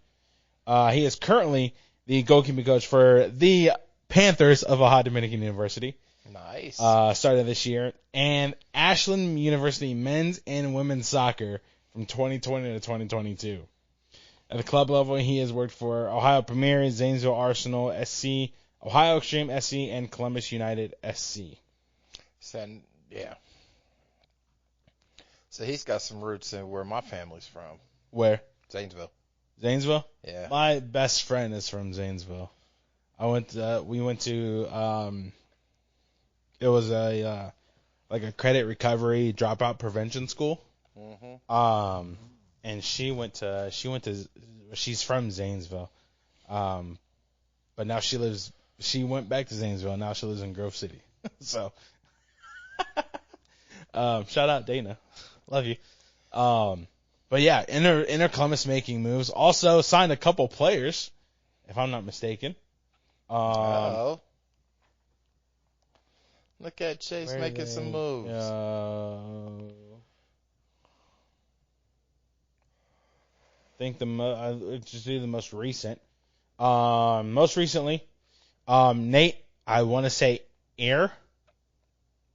He is currently the goalkeeping coach for the Panthers of Ohio Dominican University. Nice. Started this year. And Ashland University men's and women's soccer from 2020 to 2022. At the club level, he has worked for Ohio Premier, Zanesville Arsenal SC, Ohio Extreme SC, and Columbus United SC. Yeah. So he's got some roots in where my family's from. Where? Zanesville. Zanesville? Yeah. My best friend is from Zanesville. We went to, it was a credit recovery dropout prevention school. Mm-hmm. And she's from Zanesville. But now she went back to Zanesville, and now she lives in Grove City. So, shout out Dana. Love you. But yeah, Inter Columbus making moves. Also signed a couple players, if I'm not mistaken. Look at Chase making some moves. I think just do the most recent. Most recently, Nate, I want to say Air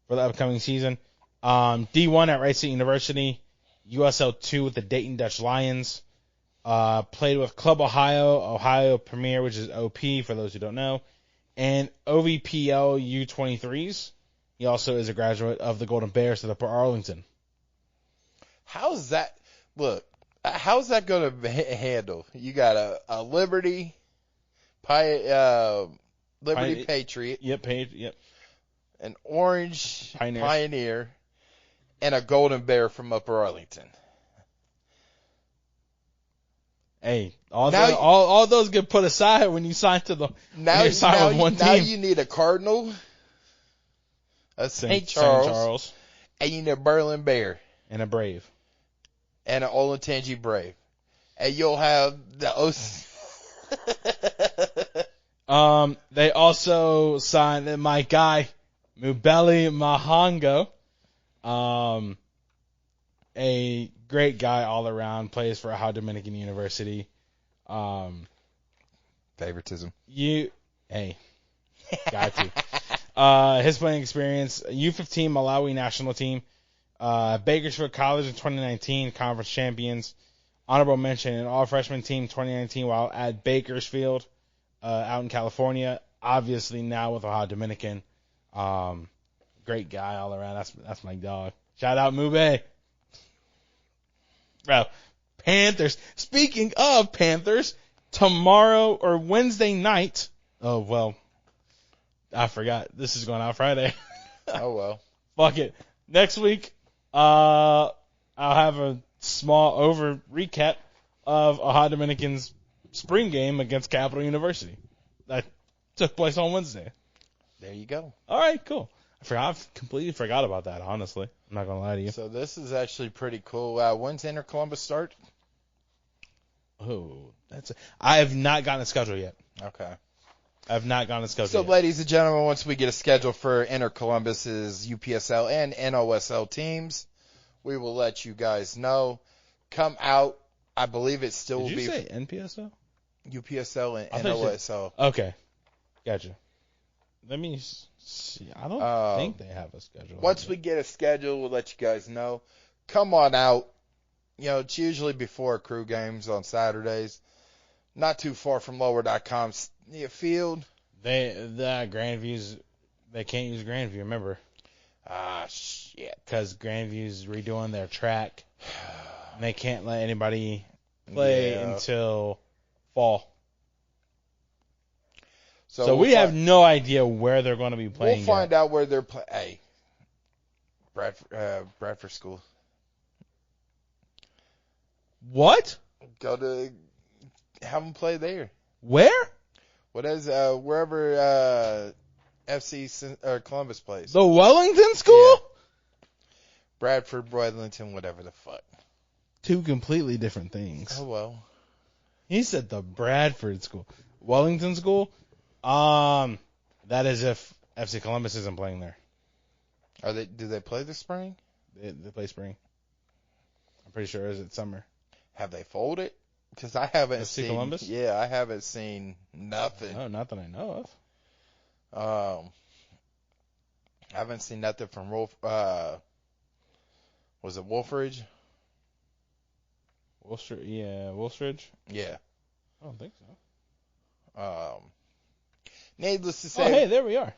for the upcoming season. D1 at Wright State University, USL 2 with the Dayton Dutch Lions. Played with Club Ohio Premier, which is OP for those who don't know, and OVPL U23s. He also is a graduate of the Golden Bears of the Port Arlington. How's that going to handle? You got a Liberty Patriot. Yep, yep. An Orange Pioneers. Pioneer, and a Golden Bear from Upper Arlington. Hey, all those get put aside when you sign with one team. Now you need a Cardinal, a St. Charles, and you need a Berlin Bear. And a Brave. And an Olentangy Brave. And you'll have the They also signed my guy, Mubeli Mahango. A great guy all around, plays for Ohio Dominican University. Favoritism. Got to. His playing experience: U15 Malawi national team, Bakersfield College in 2019, conference champions. Honorable mention: an all-freshman team 2019 while at Bakersfield, out in California. Obviously now with Ohio Dominican. Great guy all around. That's my dog. Shout out Mube. Bro, Panthers. Speaking of Panthers, tomorrow or Wednesday night. Oh, well, I forgot. This is going out Friday. Oh, well. Fuck it. Next week, I'll have a small recap of Ohio Dominican's spring game against Capital University. That took place on Wednesday. There you go. All right, cool. I completely forgot about that, honestly. I'm not going to lie to you. So this is actually pretty cool. When's Inter Columbus start? Oh, I have not gotten a schedule yet. Okay. I have not gotten a schedule So, yet. ladies and gentlemen, once we get a schedule for Inter Columbus's UPSL and NOSL teams, we will let you guys know. Come out. I believe it still will be. Did you say NPSL? UPSL and I thought you NOSL. Okay. Gotcha. Let me see. I don't think they have a schedule. Once we get a schedule, we'll let you guys know. Come on out. You know, it's usually before crew games on Saturdays. Not too far from lower.com's field. The Grandview's, they can't use Grandview, remember? Ah, shit. Because Grandview's redoing their track. And they can't let anybody play until fall. So we have no idea where they're going to be playing. We'll find out where they're playing. Hey, Bradford School. What? Go to have them play there. Where? What is wherever FC or Columbus plays? The Wellington School? Yeah. Bradford, Wellington, whatever the fuck. Two completely different things. Oh well. He said the Bradford School. Wellington School? That is if FC Columbus isn't playing there. Do they play this spring? They play spring. I'm pretty sure it's summer. Have they folded? Because I haven't FC seen Columbus? Yeah, I haven't seen nothing. No, not that I know of. I haven't seen nothing from Wolf. Was it Wolfridge? Wolfridge? Yeah. I don't think so. Needless to say. Oh, hey, there we are.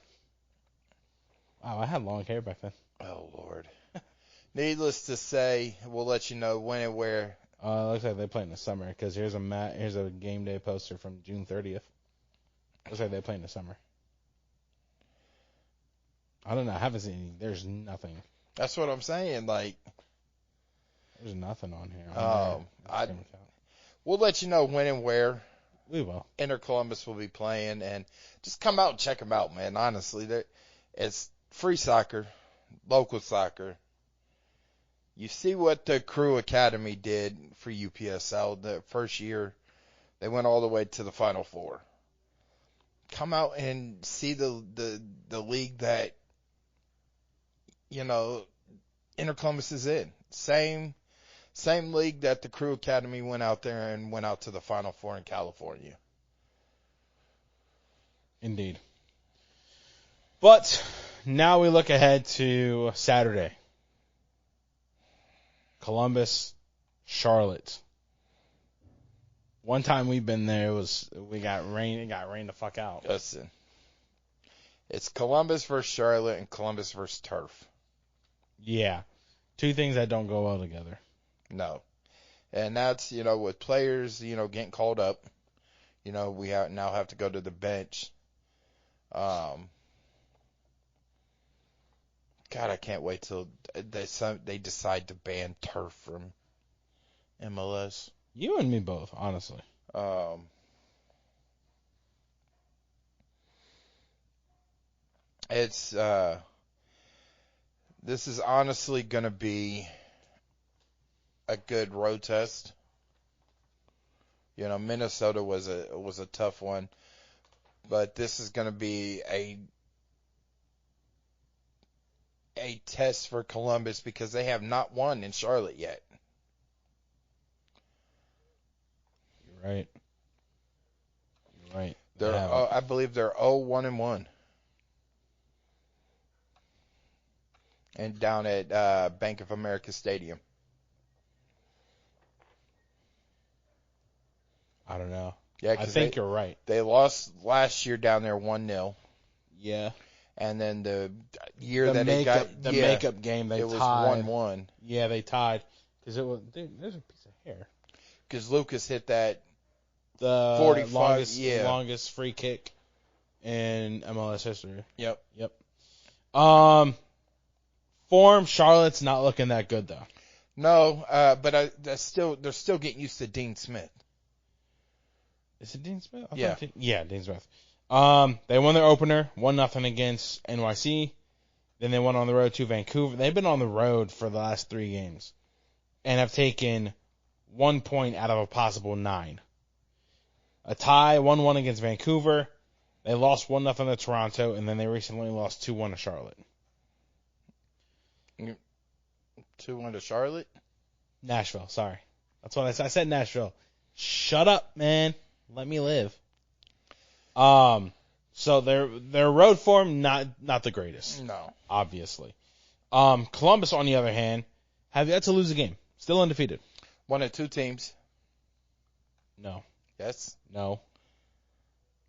Wow, I had long hair back then. Oh, Lord. Needless to say, we'll let you know when and where. Looks like they play in the summer because here's a game day poster from June 30th. Looks like they play in the summer. I don't know. I haven't seen any. There's nothing. That's what I'm saying. Like, there's nothing on here. We'll let you know when and where. We will. Inter Columbus will be playing, and just come out and check them out, man. Honestly, it's free soccer, local soccer. You see what the Crew Academy did for UPSL the first year. They went all the way to the Final Four. Come out and see the league that, you know, Inter Columbus is in. Same league that the Crew Academy went out there and went out to the Final Four in California. Indeed. But now we look ahead to Saturday. Columbus, Charlotte. One time we've been there, we got rain. It got rained the fuck out. Listen, it's Columbus versus Charlotte and Columbus versus Turf. Yeah, two things that don't go well together. No, and that's with players getting called up. We now have to go to the bench. God, I can't wait till they decide to ban turf from MLS. You and me both, honestly. This is honestly going to be a good road test. Minnesota was a tough one, but this is going to be a test for Columbus because they have not won in Charlotte yet. You're right. I believe they're 0-1-1. And down at Bank of America Stadium. I don't know. Yeah, I think you're right. They lost last year down there 1-0. Yeah. And then the year The that makeup, it got the makeup game, they it was tied. 1-1. Yeah, they tied because it was. Dude, there's a piece of hair. Because Lucas hit that The 45, longest free kick in MLS history. Yep. Form, Charlotte's not looking that good though. No, but they're still getting used to Dean Smith. Is it Dean Smith? Yeah. Dean Smith. They won their opener, 1-0 against NYC. Then they went on the road to Vancouver. They've been on the road for the last 3 games and have taken 1 point out of a possible 9. A tie, 1-1 against Vancouver. They lost 1-0 to Toronto, and then they recently lost 2-1 to Charlotte. 2-1 to Charlotte? Nashville, sorry. That's what I said. I said Nashville. Shut up, man. Let me live. So their road form not the greatest. No. Obviously. Columbus, on the other hand, have yet to lose a game. Still undefeated. One of 2 teams. No. Yes. No.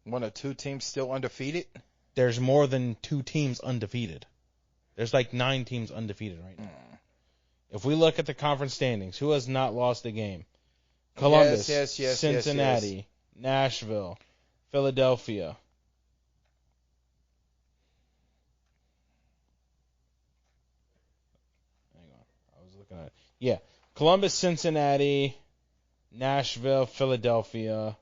One of 2 teams still undefeated. There's more than 2 teams undefeated. There's like 9 teams undefeated right now. If we look at the conference standings, who has not lost a game? Columbus, yes, Cincinnati, Nashville, Philadelphia. Hang on. I was looking at it. Yeah. Columbus, Cincinnati, Nashville, Philadelphia,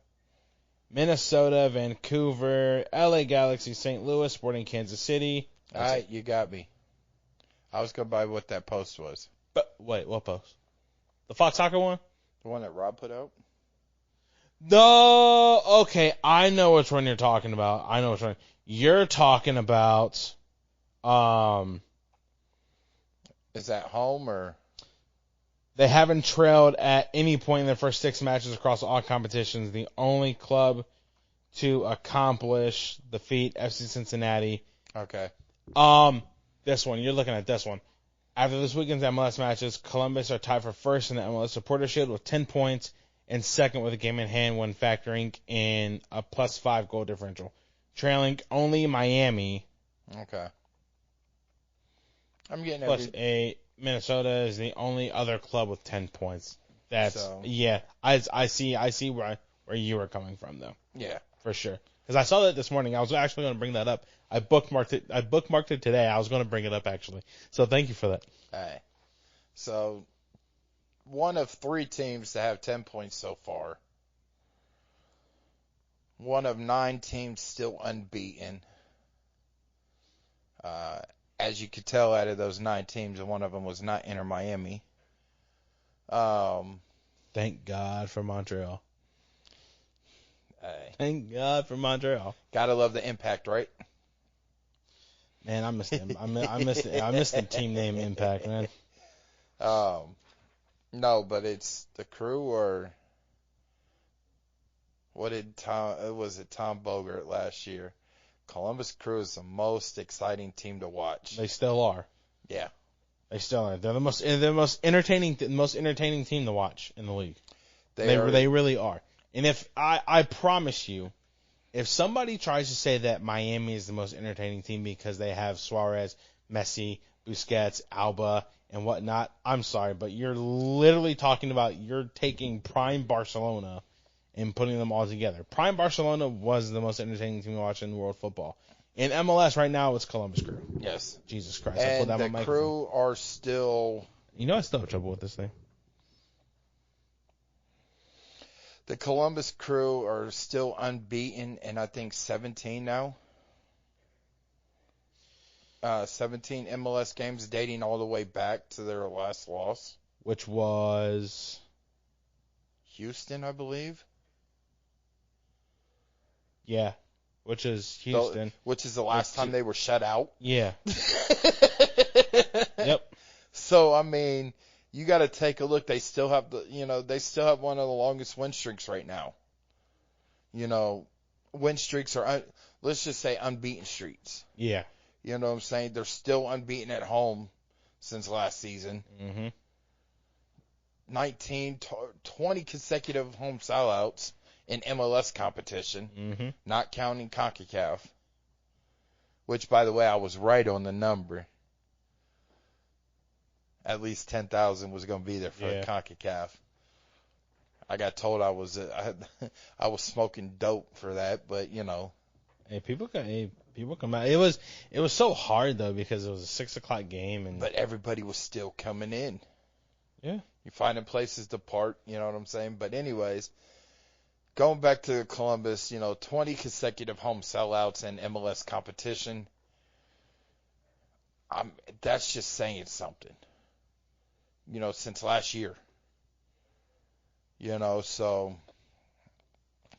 Minnesota, Vancouver, LA Galaxy, St. Louis, Sporting Kansas City. All right, you got me. I was going by what that post was. But wait, what post? The Fox Soccer one? The one that Rob put out? No, okay, I know which one you're talking about. I know which one. You're talking about, Is that home or? They haven't trailed at any point in their first 6 matches across all competitions. The only club to accomplish the feat, FC Cincinnati. Okay. This one, you're looking at this one. After this weekend's MLS matches, Columbus are tied for first in the MLS Supporters Shield with 10 points and second with a game in hand when factoring in a +5 goal differential, trailing only Miami. Okay. I'm getting +8. Minnesota is the only other club with 10 points. Yeah. I see where you were coming from though. Yeah, for sure. Because I saw that this morning. I was actually going to bring that up. I bookmarked it today. I was going to bring it up actually. So thank you for that. All right. So one of 3 teams to have 10 points so far. One of 9 teams still unbeaten. As you could tell, out of those 9 teams, one of them was not Inter Miami. Thank God for Montreal. Thank God for Montreal. Gotta love the Impact, right? Man, I missed him. I missed the team name Impact, man. No, but it's the Crew or what did Tom Bogert last year? Columbus Crew is the most exciting team to watch. They still are. Yeah. They still are. They're the most entertaining team to watch in the league. They really are. And if I promise you, if somebody tries to say that Miami is the most entertaining team because they have Suarez, Messi, Busquets, Alba, and whatnot, I'm sorry, but you're literally talking about you're taking prime Barcelona and putting them all together. Prime Barcelona was the most entertaining team to watch in world football. In MLS right now, it's Columbus Crew. Yes. Jesus Christ. And the Crew are still... You know I still have trouble with this thing. The Columbus Crew are still unbeaten, and I think 17 now. 17 MLS games dating all the way back to their last loss. Which was... Houston, I believe. Yeah, which is Houston. Which is the last time they were shut out. Yeah. Yep. So, I mean... You got to take a look. They still have one of the longest win streaks right now. Win streaks are, let's just say unbeaten streaks. Yeah. You know what I'm saying? They're still unbeaten at home. since last season. Mm-hmm. 20 consecutive home sellouts in MLS competition, Mm-hmm. not counting CONCACAF. Which, by the way, I was right on the number. At least 10,000 was going to be there for CONCACAF. I got told I was smoking dope for that, but you know. Hey, people come out. It was so hard though because it was a 6:00 game, but everybody was still coming in. Yeah. You're finding places to park, you know what I'm saying? But anyways, going back to Columbus, 20 consecutive home sellouts in MLS competition. That's just saying something. Since last year. So,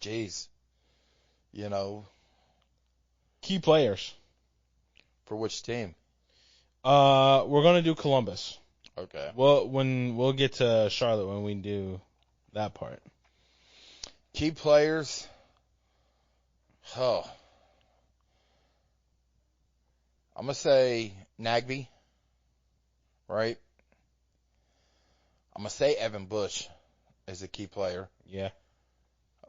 geez. Key players. For which team? We're gonna do Columbus. Okay. Well, we'll get to Charlotte when we do that part. Key players. Oh. I'm gonna say Nagby. Right? I'm gonna say Evan Bush is a key player. Yeah.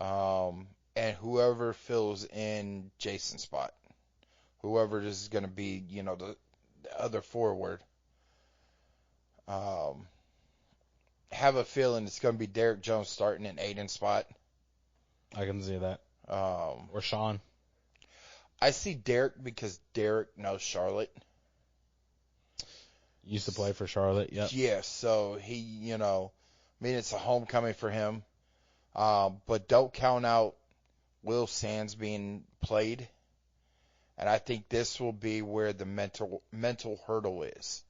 And whoever fills in Jason's spot, whoever is going to be, the other forward, have a feeling it's going to be Derek Jones starting in Aiden's spot. I can see that. Or Sean. I see Derek because Derek knows Charlotte. Used to play for Charlotte, yep. Yeah, so he, it's a homecoming for him. But don't count out Will Sands being played. And I think this will be where the mental hurdle is.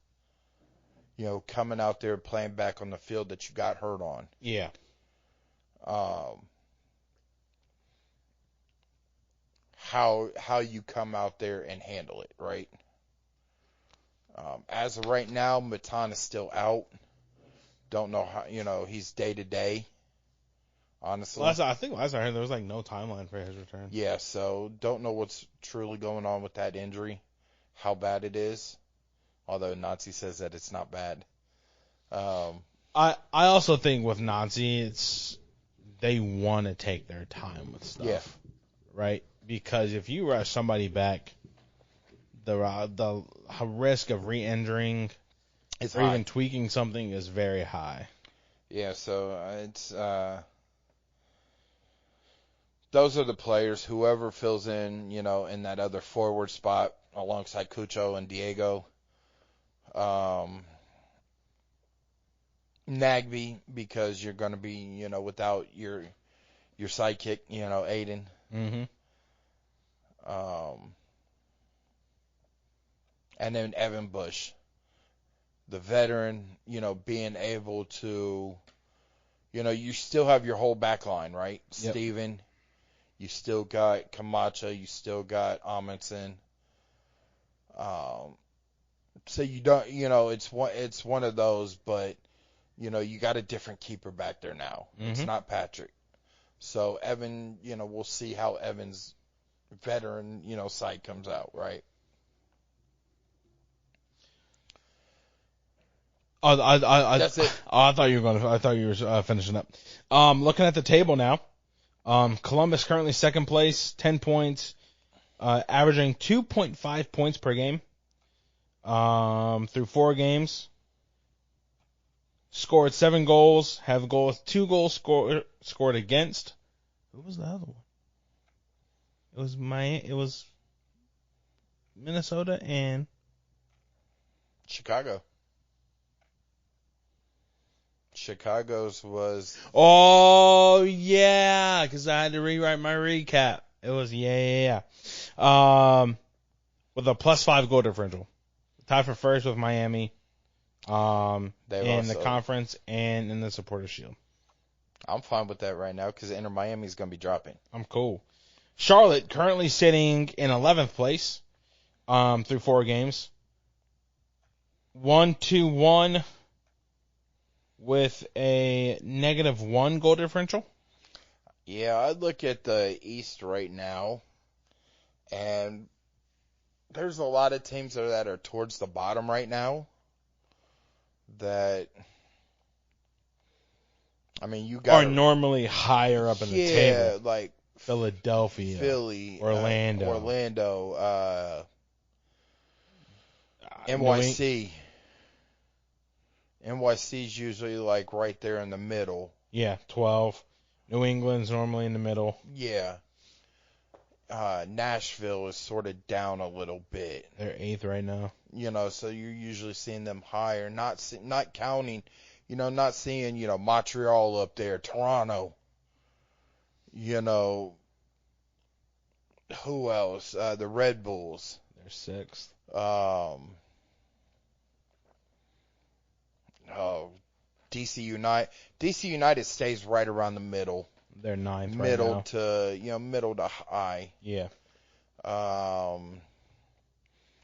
Coming out there playing back on the field that you got hurt on. Yeah. How you come out there and handle it, right? As of right now, Matan is still out. Don't know how, he's day to day. Honestly. I think last I heard there was no timeline for his return. Yeah, so don't know what's truly going on with that injury, how bad it is. Although Nazi says that it's not bad. I also think with Nazi, they want to take their time with stuff. Yeah. Right? Because if you rush somebody back, the risk of re-injuring or even tweaking something is very high. Yeah, so it's those are the players. Whoever fills in, in that other forward spot alongside Cucho and Diego. Nagby, because you're going to be, without your sidekick, Aiden. Mm-hmm. And then Evan Bush, the veteran, being able to, you still have your whole back line, right? Yep. Steven, you still got Camacho, you still got Amundsen. So you don't, it's one of those, but, you got a different keeper back there now. Mm-hmm. It's not Patrick. So Evan, we'll see how Evan's veteran, side comes out, right? That's it. I thought you were finishing up. Looking at the table now, Columbus currently second place, 10 points, averaging 2.5 points per game, through 4 games. Scored 7 goals, have 2 goals scored against. Who was the other one? It was Minnesota and Chicago. Chicago's was... Oh, yeah, because I had to rewrite my recap. It was, yeah. With a +5 goal differential. Tied for first with Miami in the conference and in the Supporters' Shield. I'm fine with that right now because Inter Miami's going to be dropping. I'm cool. Charlotte currently sitting in 11th place through 4 games. 1-2-1 with a -1 goal differential. Yeah, I look at the East right now, and there's a lot of teams that are towards the bottom right now. that, I mean, you Are got normally higher up in the table. like Philadelphia, Philly, Orlando, New England. NYC. NYC's usually like right there in the middle. Yeah, 12. New England's normally in the middle. Yeah. Nashville is sort of down a little bit. They're 8th right now. So you're usually seeing them higher. Not counting, not seeing, Montreal up there, Toronto. Who else? The Red Bulls. They're 6th. DC United. DC United stays right around the middle. They're 9th middle right to middle to high. Yeah.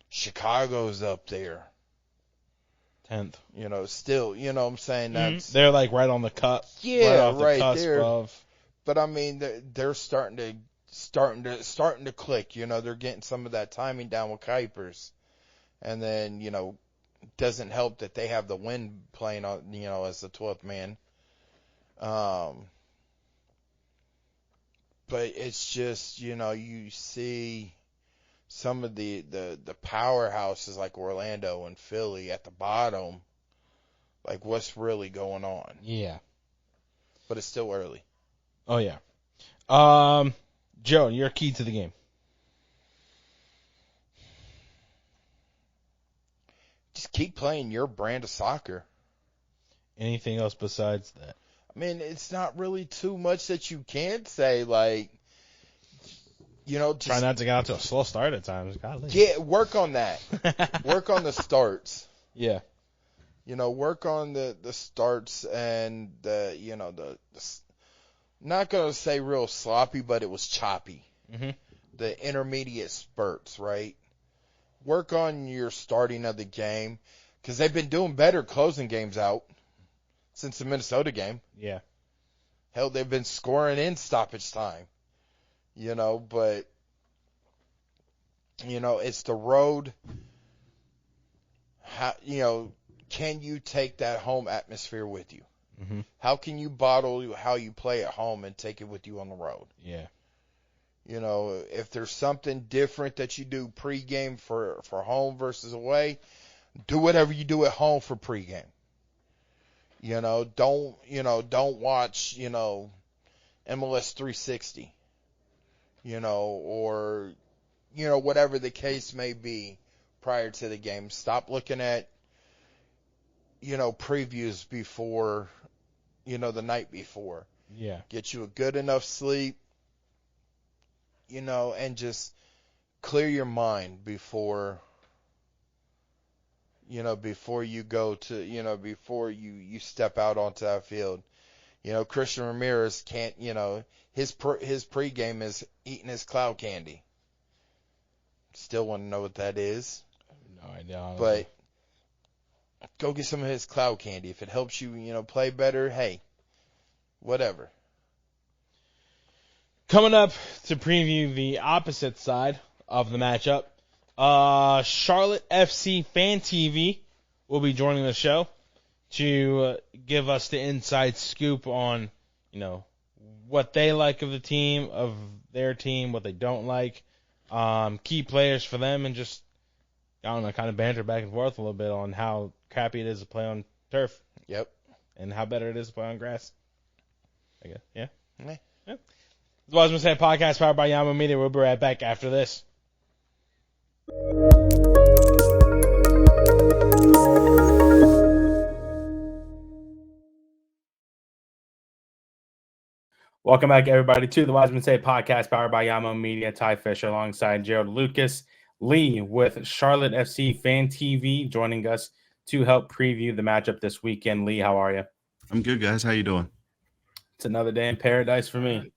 Chicago's up there. 10th. Still, what I'm saying, that's They're like right on the cut. yeah, right off the cusp there. of. But I mean, they're starting to click. They're getting some of that timing down with Capys, and then doesn't help that they have the wind playing on as the 12th man. But it's just, you see some of the powerhouses like Orlando and Philly at the bottom, like what's really going on. Yeah. But it's still early. Oh, yeah. Joe, your key to the game. Just keep playing your brand of soccer. Anything else besides that? I mean, it's not really too much that you can't say, like, just try not to get out to a slow start at times. Golly. Yeah, work on that. Work on the starts. Yeah. Work on the starts and the not gonna say real sloppy, but it was choppy. Mm-hmm. The intermediate spurts, right? Work on your starting of the game because they've been doing better closing games out since the Minnesota game. Yeah. Hell, they've been scoring in stoppage time. But it's the road. How can you take that home atmosphere with you? Mm-hmm. How can you bottle how you play at home and take it with you on the road? Yeah. If there's something different that you do pregame for home versus away, do whatever you do at home for pregame. Don't watch, MLS 360, or, whatever the case may be prior to the game. Stop looking at, previews before, the night before. Yeah. Get you a good enough sleep, and just clear your mind before you go to, before you step out onto that field. Christian Ramirez can't, his pregame is eating his cloud candy. Still want to know what that is. No idea. But go get some of his cloud candy. If it helps you, play better, hey, whatever. Coming up to preview the opposite side of the matchup, Charlotte FC Fan TV will be joining the show to give us the inside scoop on, what they like of the team, of their team, what they don't like, key players for them, and just, kind of banter back and forth a little bit on how crappy it is to play on turf. Yep. And how better it is to play on grass. I guess. Yeah. Yeah. Yeah. The Wisemen Say podcast powered by Yamo Media. We'll be right back after this. Welcome back, everybody, to the Wisemen Say podcast powered by Yamo Media. Ty Fisher alongside Gerald Lucas. Lee with Charlotte FC Fan TV joining us to help preview the matchup this weekend. Lee, how are you? I'm good, guys. How you doing? It's another day in paradise for me.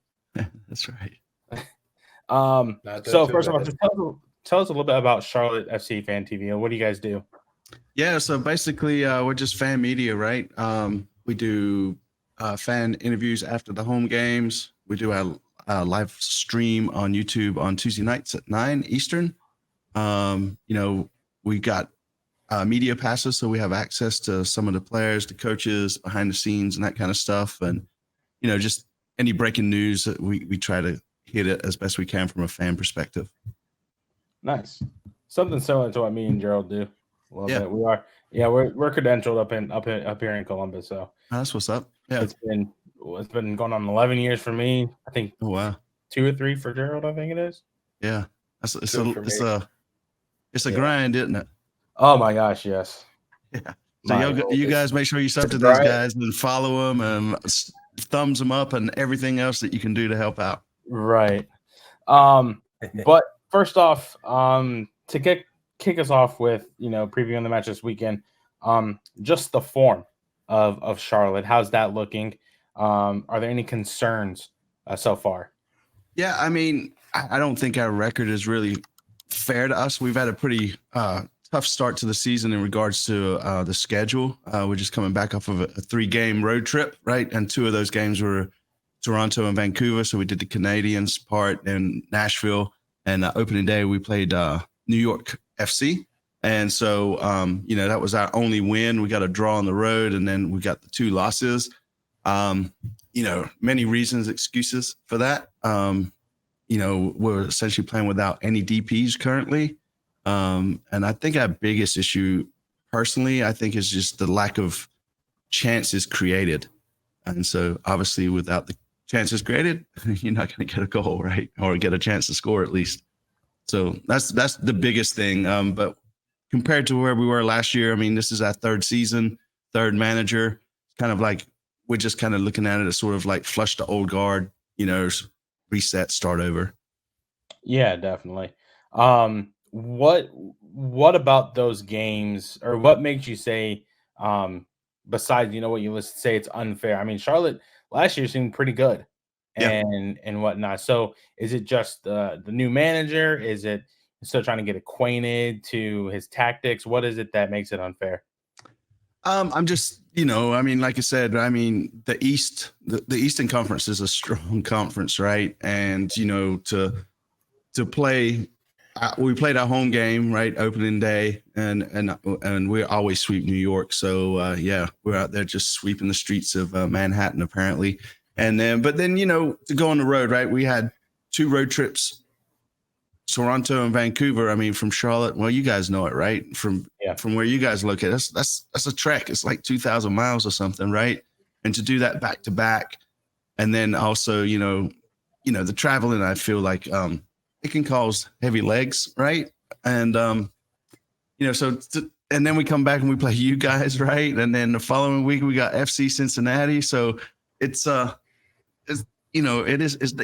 That's right. So first of all, just tell us a little bit about Charlotte FC Fan TV. What do you guys do? Yeah, so basically we're just fan media, right? We do fan interviews after the home games. We do a live stream on YouTube on Tuesday nights at 9 Eastern. We got media passes, so we have access to some of the players, the coaches, behind the scenes, and that kind of stuff. And just any breaking news, we try to hit it as best we can from a fan perspective. Nice. Something similar to what me and Gerald do. A little Yeah. bit. We're credentialed up here in Columbus, so That's what's up. Yeah. it's been going on 11 years for me. I think Oh wow. 2 or 3 for Gerald, I think it is. Yeah. It's a Yeah. grind, isn't it? Oh my gosh, yes. Yeah. So you guys make sure you sub to these guys and follow them and thumbs them up and everything else that you can do to help out. Right. But first off, to kick us off with, previewing the match this weekend, just the form of Charlotte. How's that looking? Are there any concerns so far? Yeah, I mean, I don't think our record is really fair to us. We've had a pretty tough start to the season in regards to the schedule. We're just coming back off of a 3-game road trip, right? And 2 of those games were Toronto and Vancouver. So we did the Canadians part in Nashville. And opening day, we played New York FC. And so, that was our only win. We got a draw on the road, and then we got the 2 losses. Many reasons, excuses for that. We're essentially playing without any DPs currently. And I think our biggest issue personally, is just the lack of chances created. And so obviously without the chances created, you're not going to get a goal, right? Or get a chance to score at least. So that's the biggest thing. But compared to where we were last year, I mean, this is our 3rd season, 3rd manager. Kind of like we're just kind of looking at it as sort of like flush the old guard, reset, start over. Yeah, definitely. What about those games, or what makes you say, besides what you say it's unfair? I mean, Charlotte last year seemed pretty good, and whatnot. So is it just the new manager? Is it still trying to get acquainted to his tactics? What is it that makes it unfair? I'm just, like I said, the Eastern Conference is a strong conference, right? And, to play, we played our home game, right? Opening day, and we always sweep New York. So, we're out there just sweeping the streets of Manhattan, apparently. But then, to go on the road, right? We had 2 road trips, Toronto and Vancouver. I mean, from Charlotte, well, you guys know it, right? From where you guys located, that's a trek. It's like 2,000 miles or something, right? And to do that back to back, and then also, the traveling, I feel like it can cause heavy legs, right? And and then we come back and we play you guys, right? And then the following week we got FC Cincinnati. So it's the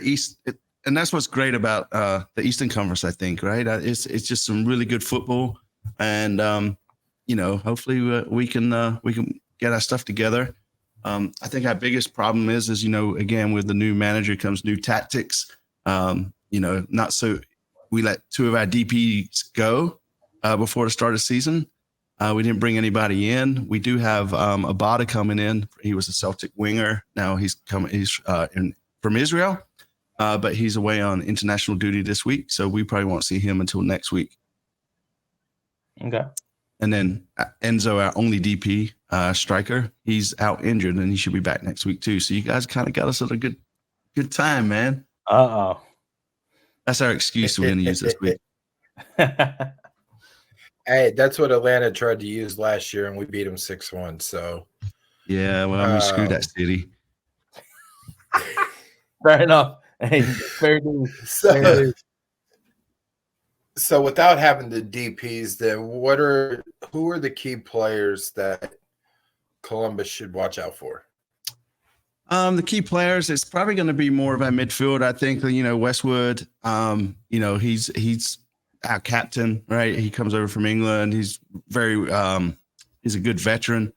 East. And that's what's great about the Eastern Conference, I think, right? It's just some really good football, and hopefully we can get our stuff together. I think our biggest problem is again, with the new manager comes new tactics. Not so. We let 2 of our DPs go before the start of the season. We didn't bring anybody in. We do have Abada coming in. He was a Celtic winger. Now he's from Israel. But he's away on international duty this week, so we probably won't see him until next week. Okay. And then Enzo, our only DP striker, he's out injured, and he should be back next week too. So you guys kind of got us at a good time, man. Uh-oh. That's our excuse we're going to use this week. Hey, that's what Atlanta tried to use last year, and we beat them 6-1. So yeah, well, we screwed that city. Fair enough. Hey, fair dues. So without having the DPs, then who are the key players that Columbus should watch out for? The key players, it's probably going to be more of our midfield. I think, Westwood, he's our captain, right? He comes over from England. He's he's a good veteran.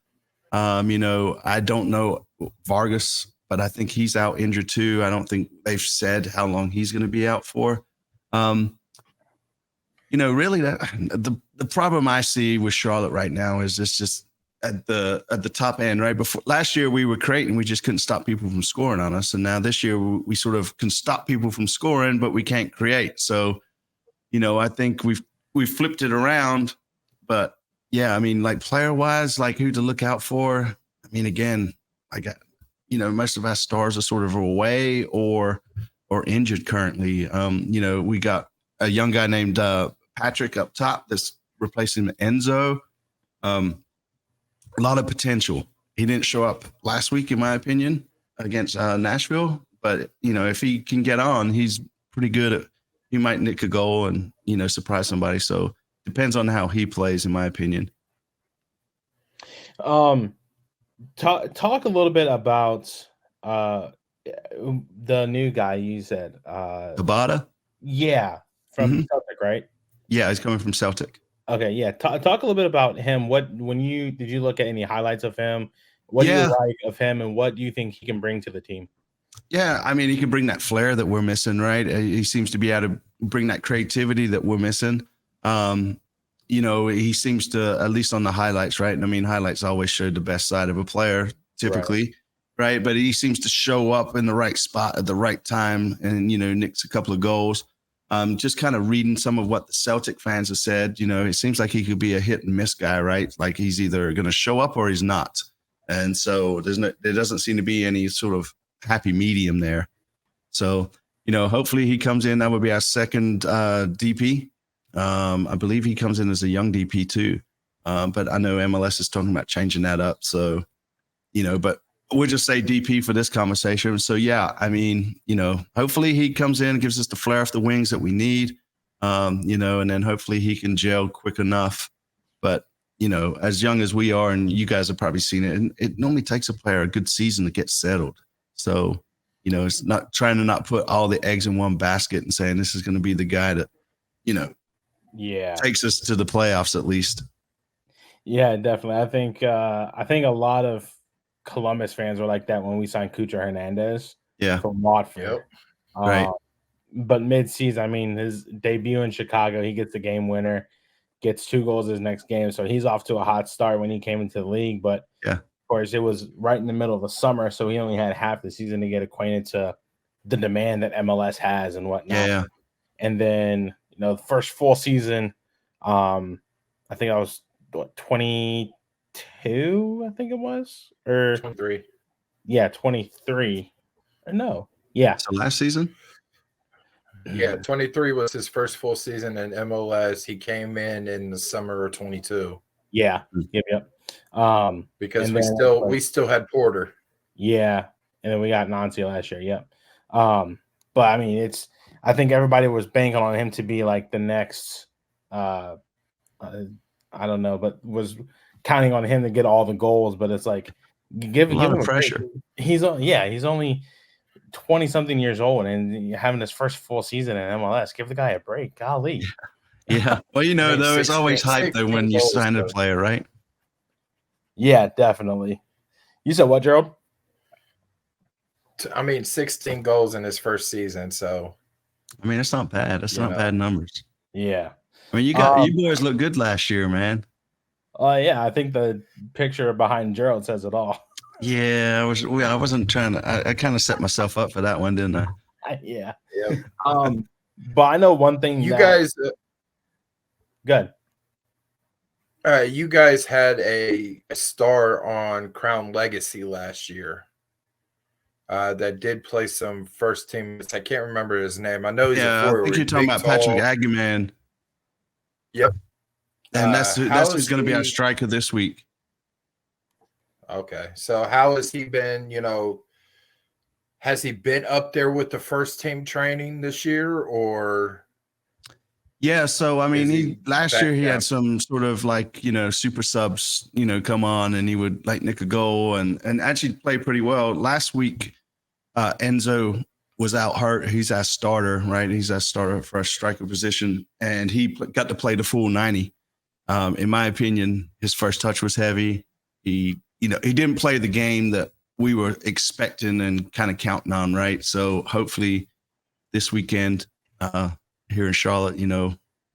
I don't know Vargas, but I think he's out injured too. I don't think they've said how long he's going to be out for. Really the problem I see with Charlotte right now is just at the top end, right? Before last year we were creating, we just couldn't stop people from scoring on us. And now this year we sort of can stop people from scoring, but we can't create. So, I think we've flipped it around, but yeah, I mean, like player wise, like who to look out for. I mean, again, I got, most of our stars are sort of away or injured currently. We got a young guy named Patrick up top that's replacing Enzo. Um, a lot of potential. He didn't show up last week, in my opinion, against Nashville. But if he can get on, he's pretty good at. He might nick a goal and surprise somebody. So depends on how he plays, in my opinion. Talk a little bit about the new guy you said. Tabata? Yeah, from Celtic, right? Yeah, he's coming from Celtic. Okay, yeah. Talk a little bit about him. Did you look at any highlights of him? What do you like of him, and what do you think he can bring to the team? Yeah, I mean, he can bring that flair that we're missing, right? He seems to be able to bring that creativity that we're missing. He seems to, at least on the highlights, right? I mean, highlights always show the best side of a player, typically, right? But he seems to show up in the right spot at the right time and, nicks a couple of goals. Just kind of reading some of what the Celtic fans have said, it seems like he could be a hit and miss guy, right? Like he's either going to show up or he's not. And so there doesn't seem to be any sort of happy medium there. So, hopefully he comes in. That would be our second DP. I believe he comes in as a young DP too. But I know MLS is talking about changing that up. So, but we'll just say DP for this conversation. So, yeah, I mean, hopefully he comes in and gives us the flare off the wings that we need, and then hopefully he can gel quick enough. But, as young as we are, and you guys have probably seen it, and it normally takes a player a good season to get settled. So, it's not trying to not put all the eggs in one basket and saying this is going to be the guy that, takes us to the playoffs at least. Yeah, definitely. I think a lot of Columbus fans were like that when we signed Cucho Hernandez from Watford. Yep. Right. But mid-season, I mean, his debut in Chicago, he gets the game winner, gets 2 goals his next game. So he's off to a hot start when he came into the league. But, of course, it was right in the middle of the summer, so he only had half the season to get acquainted to the demand that MLS has and whatnot. Yeah. And then, the first full season, I think I was, 22, I think it was? Or 23. Yeah, 23. Or no. Yeah. So last season? Yeah, 23 was his first full season in MLS. He came in the summer of 22. Yeah. Yep. Because we still had Porter. Yeah. And then we got Nancy last year. Yep. But I mean, I think everybody was banking on him to be like the next I don't know, but was counting on him to get all the goals. But it's like give him a pressure. He's only 20-something years old and having his first full season in MLS. Give the guy a break. Golly. Yeah. Well, though, it's always hype though when you sign a player, right? Yeah, definitely. You said what, Gerald? I mean, 16 goals in his first season. So, I mean, it's not bad. It's not bad numbers. Yeah. I mean, you boys look good last year, man. Yeah, I think the picture behind Gerald says it all. Yeah, I wasn't trying to. I kind of set myself up for that one, didn't I? Yeah. But I know one thing. You guys, good. You guys had a star on Crown Legacy last year. That did play some first team. I can't remember his name. I know he's a forward. I think you're talking about Patrick Agaman. Yep. And that's who's going to be our striker this week. Okay. So how has he been, has he been up there with the first team training this year or? Yeah. So, I mean, last year he had some sort of like, super subs, come on and he would like nick a goal and actually play pretty well. Last week, Enzo was out hurt. He's our starter, right? He's our starter for our striker position. And he got to play the full 90. In my opinion, his first touch was heavy. He didn't play the game that we were expecting and kind of counting on, right? So hopefully this weekend here in Charlotte,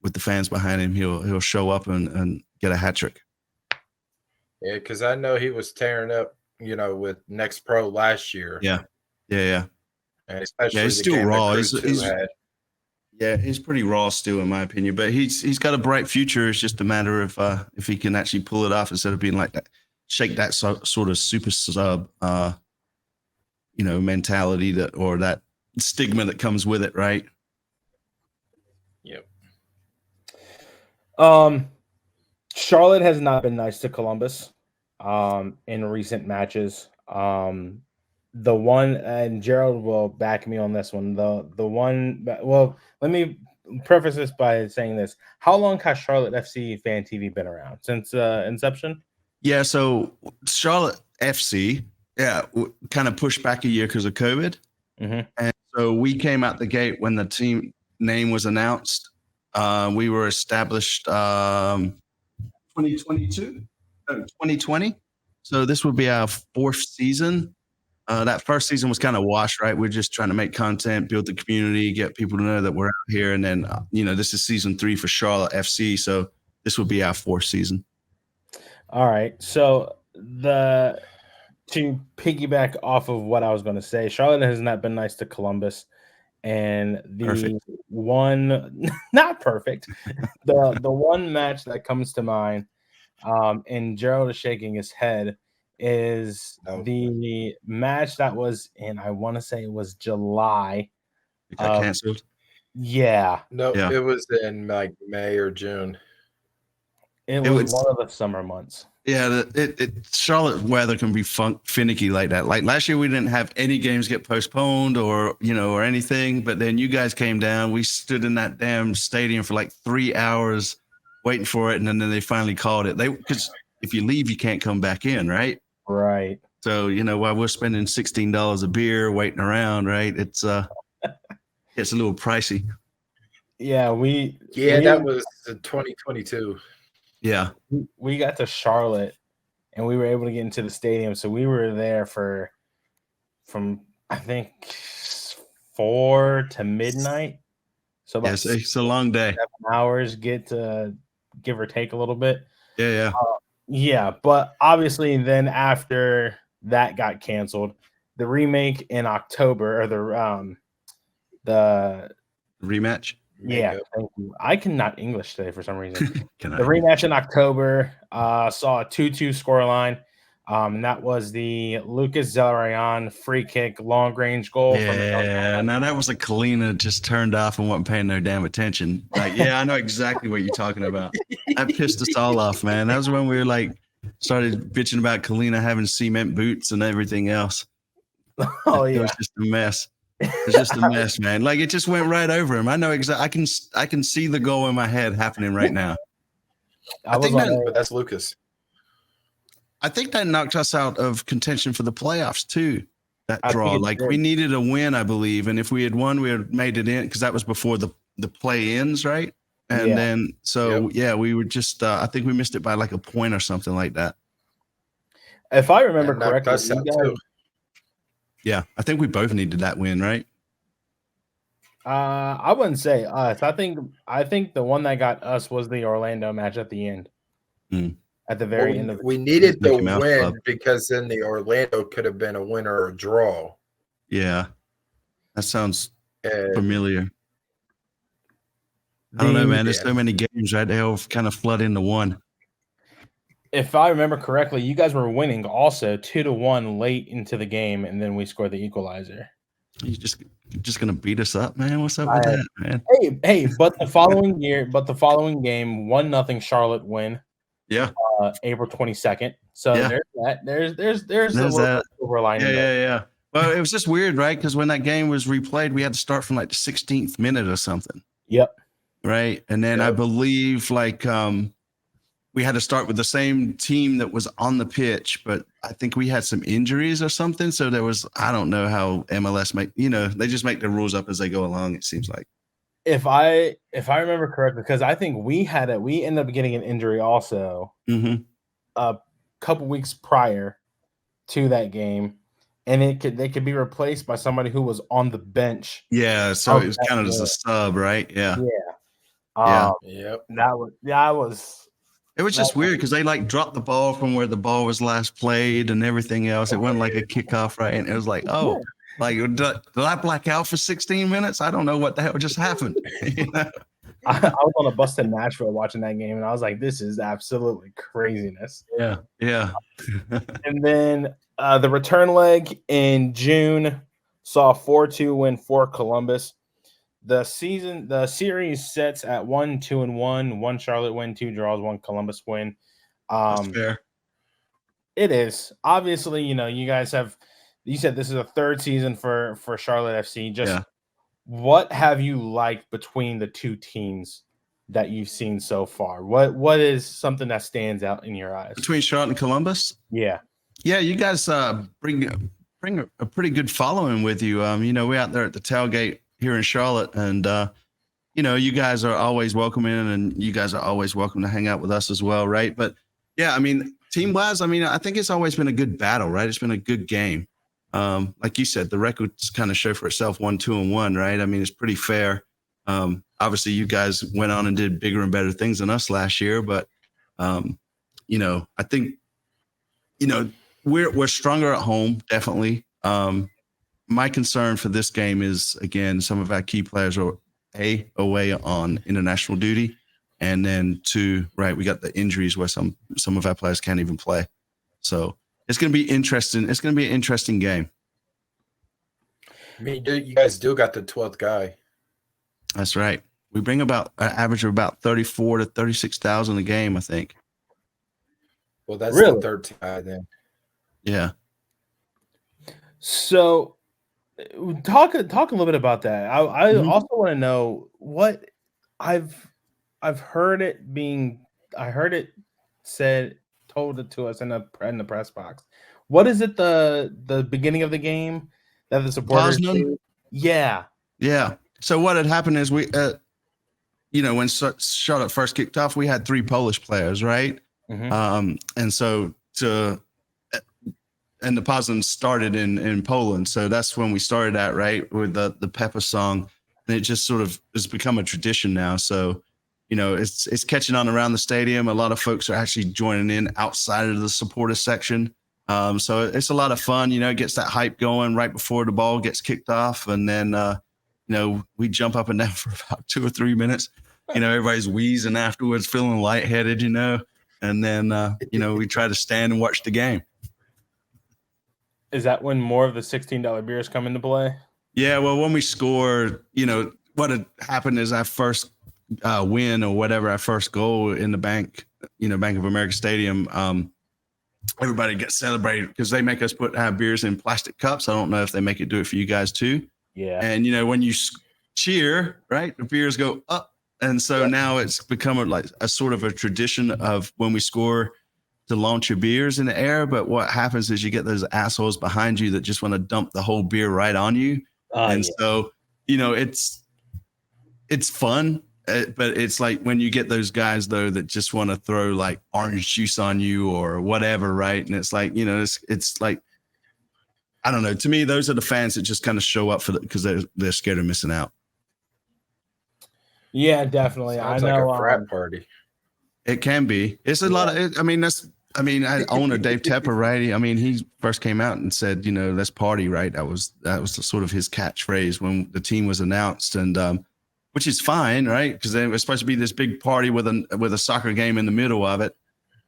with the fans behind him, he'll show up and get a hat trick. Yeah, because I know he was tearing up, with Next Pro last year. Yeah. And especially he's still raw. Yeah, he's pretty raw still, in my opinion. But he's got a bright future. It's just a matter of if he can actually pull it off instead of being like that, shake that sort of super sub, mentality or that stigma that comes with it, right? Yep. Charlotte has not been nice to Columbus in recent matches. The one, and Gerald will back me on this one. The one, well, let me preface this by saying this. How long has Charlotte FC Fan TV been around? Since inception? Yeah, so Charlotte FC, kind of pushed back a year because of COVID. Mm-hmm. And so we came out the gate when the team name was announced. We were established 2020. So this would be our 4th season. That first season was kind of washed, right? We're just trying to make content, build the community, get people to know that we're out here. And then, this is season 3 for Charlotte FC. So this would be our 4th season. All right. So to piggyback off of what I was going to say, Charlotte has not been nice to Columbus. And the one, not perfect, the one match that comes to mind, and Gerald is shaking his head, is the match that was in, I want to say it was July. It got canceled? Yeah. No, It was in like May or June. It was one of the summer months. Yeah, Charlotte weather can be finicky like that. Like last year, we didn't have any games get postponed or anything. But then you guys came down. We stood in that damn stadium for like 3 hours waiting for it, and then they finally called it. Because if you leave, you can't come back in, right? Right. So while we're spending $16 a beer waiting around, right? It's a little pricey. Yeah, that was 2022. Yeah, we got to Charlotte, and we were able to get into the stadium. So we were there from I think 4 to midnight. So about it's a long day. 7 hours, get to give or take a little bit. Yeah. Yeah, but obviously, then after that got canceled, the remake in October, or the rematch. Yeah, thank you. I cannot English today for some reason. The rematch in October saw a 2-2 scoreline. And that was the Lucas Zelarayan free kick, long range goal. Yeah, now that was a Kalina just turned off and wasn't paying no damn attention. Like, yeah, I know exactly what you're talking about. That pissed us all off, man. That was when we were started bitching about Kalina having cement boots and everything else. Oh yeah, it was just a mess. It's just a mess, man. Like it just went right over him. I know exactly. I can see the goal in my head happening right now. But that's Lucas. I think that knocked us out of contention for the playoffs too. That draw, we needed a win, I believe, and if we had won, we had made it in because that was before the play-ins, right? And then we were just. I think we missed it by like a point or something like that. If I remember correctly, yeah, I think we both needed that win, right? I wouldn't say us. I think the one that got us was the Orlando match at the end. At the very end of we needed the win because then the Orlando could have been a win or a draw. Yeah, that sounds familiar. I don't know, man. There's so many games, right? They all kind of flood into one. If I remember correctly, you guys were winning also 2-1 late into the game, and then we scored the equalizer. You just gonna beat us up, man? What's up with that, man? Hey! But the following game, 1-0 Charlotte win. Yeah. April 22nd. So there's that. There's that overlining. Yeah. Well, it was just weird, right? Because when that game was replayed, we had to start from like the 16th minute or something. Yep. Right, and then I believe we had to start with the same team that was on the pitch, but I think we had some injuries or something. So there was, I don't know how MLS they just make the rules up as they go along. It seems like. If I remember correctly, because I think we ended up getting an injury also a couple weeks prior to that game, and they could be replaced by somebody who was on the bench. Yeah, so it was kind of as a sub, right? Yeah. Yep. That was. It was just weird because they dropped the ball from where the ball was last played and everything else. It wasn't like a kickoff, right? And it was like, oh, Like, did I black out for 16 minutes? I don't know what the hell just happened. You know? I was on a bus to Nashville watching that game, and I was like, this is absolutely craziness. Yeah. And then the return leg in June saw a 4-2 win for Columbus. The series sets at 1-2-1, 1 Charlotte win, 2 draws, 1 Columbus win. That's fair. It is. Obviously, you guys you said this is a third season for Charlotte FC. Just what have you liked between the two teams that you've seen so far? What is something that stands out in your eyes? Between Charlotte and Columbus? Yeah. Yeah, you guys bring a pretty good following with you. We're out there at the tailgate here in Charlotte, and you guys are always welcome in, and you guys are always welcome to hang out with us as well, right? But yeah, I mean, team-wise, I think it's always been a good battle, right? It's been a good game. Like you said, the records kind of show for itself, 1-2-1, right? I mean, it's pretty fair. Obviously, you guys went on and did bigger and better things than us last year, but I think we're stronger at home, definitely. My concern for this game is, again, some of our key players are away on international duty, and then 2, right, we got the injuries where some of our players can't even play. So it's going to be interesting. It's going to be an interesting game. I mean, you guys still got the 12th guy. That's right. We bring about an average of about 34 to 36,000 a game, I think. Well, that's really? The 13th guy then. Yeah. So talk a little bit about that. I also want to know what I've heard it told it to us in the press box. What is it the beginning of the game that the supporters do? Yeah. So what had happened is we when Charlotte first kicked off, we had 3 Polish players, right? Mm-hmm. And the Poznan started in Poland. So that's when we started at, right, with the Peppa song. And it just sort of has become a tradition now. So, it's catching on around the stadium. A lot of folks are actually joining in outside of the supporter section. So it's a lot of fun. It gets that hype going right before the ball gets kicked off. And then, we jump up and down for about 2 or 3 minutes. Everybody's wheezing afterwards, feeling lightheaded, and then, we try to stand and watch the game. Is that when more of the $16 beers come into play? Yeah, well, when we score, what had happened is our first win or whatever, our first goal in the Bank of America Stadium, everybody gets celebrated because they make us put our beers in plastic cups. I don't know if they make it do it for you guys too. Yeah. And, when you cheer, right, the beers go up. And so now it's become a sort of a tradition of when we score to launch your beers in the air. But what happens is you get those assholes behind you that just want to dump the whole beer right on you. So, it's fun, but it's like when you get those guys though, that just want to throw like orange juice on you or whatever. Right. And it's like, it's like, I don't know. To me, those are the fans that just kind of show up because they're scared of missing out. Yeah, definitely. Sounds like a frat party. It can be. It's a lot of. I own a Dave Tepper, right? I mean, he first came out and said, let's party, right? That was sort of his catchphrase when the team was announced, and which is fine, right? Because it was supposed to be this big party with a soccer game in the middle of it.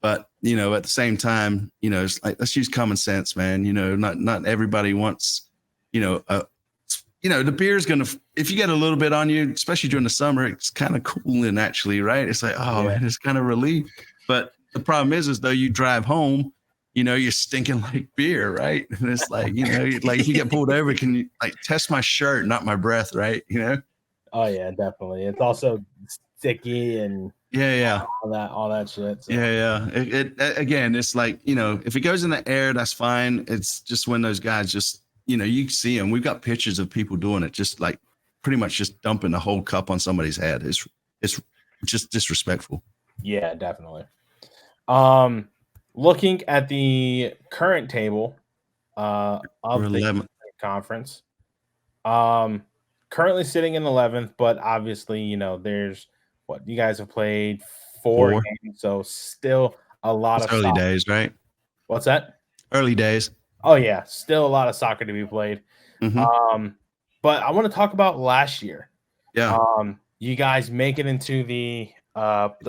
But at the same time, it's like, let's use common sense, man. Not everybody wants, the beer's gonna. If you get a little bit on you, especially during the summer, it's kind of cooling actually, right? It's like, man, it's kind of relief. But the problem is though you drive home, you're stinking like beer, right? And it's like, like if you get pulled over, can you like test my shirt, not my breath, right? Oh yeah, definitely. It's also sticky and all that shit. So. Yeah. It again, it's like, if it goes in the air, that's fine. It's just when those guys just, you see them. We've got pictures of people doing it, just like pretty much just dumping the whole cup on somebody's head. It's just disrespectful. Yeah, definitely. Looking at the current table of the 11th conference, currently sitting in 11th, but obviously, there's what you guys have played 4 games, so still a lot of early soccer. Days, right? What's that? Early days. Oh yeah, still a lot of soccer to be played. But I want to talk about last year. Yeah. You guys make it into the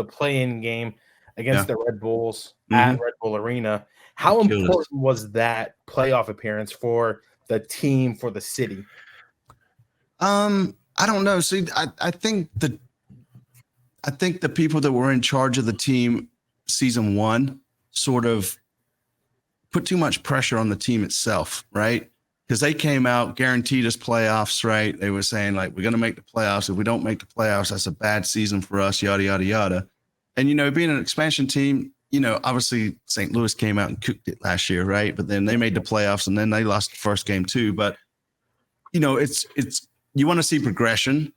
play-in game against the Red Bulls at Red Bull Arena. How important was that playoff appearance for the team, for the city? I don't know. See, I think the people that were in charge of the team season 1 sort of put too much pressure on the team itself, right? Because they came out, guaranteed us playoffs, right? They were saying, like, we're going to make the playoffs. If we don't make the playoffs, that's a bad season for us, yada, yada, yada. And, being an expansion team, obviously St. Louis came out and cooked it last year, right? But then they made the playoffs, and then they lost the first game too. But, it's you want to see progression.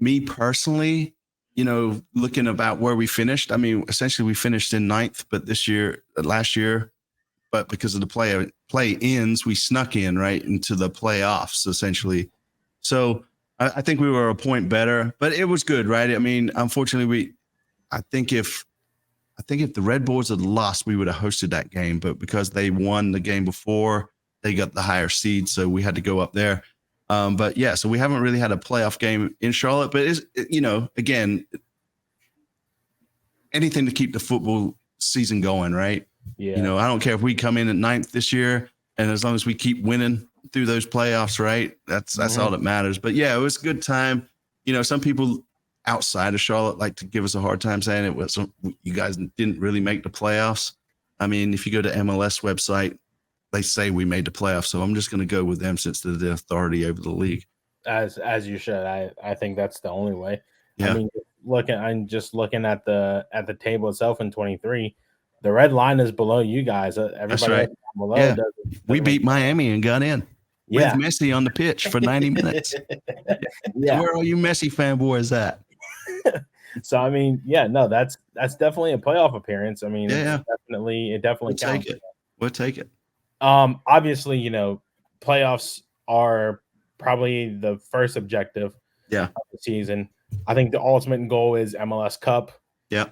Me personally, looking about where we finished, I mean, essentially we finished in 9th, but last year, but because of the play-ins, we snuck in right into the playoffs essentially. So I think we were a point better, but it was good, right? I mean, unfortunately, I think if the Red Bulls had lost, we would have hosted that game, but because they won the game before, they got the higher seed, so we had to go up there. But yeah, so we haven't really had a playoff game in Charlotte, but again, anything to keep the football season going, right? Yeah. I don't care if we come in at 9th this year, and as long as we keep winning through those playoffs, right? That's all that matters. But yeah, it was a good time. Some people outside of Charlotte like to give us a hard time saying it was you guys didn't really make the playoffs. I mean, if you go to MLS website, they say we made the playoffs, so I'm just going to go with them since they're the authority over the league. As you should. I think that's the only way. Yeah. I mean, I'm just looking at the table itself in 23. The red line is below you guys. Everybody right. below doesn't we beat Miami and got in with Messi on the pitch for 90 minutes. Yeah. Where are you Messi fanboys at? So I mean, that's definitely a playoff appearance. I mean, it definitely counts. We'll take it. Obviously, playoffs are probably the first objective of the season. I think the ultimate goal is MLS Cup. Yeah.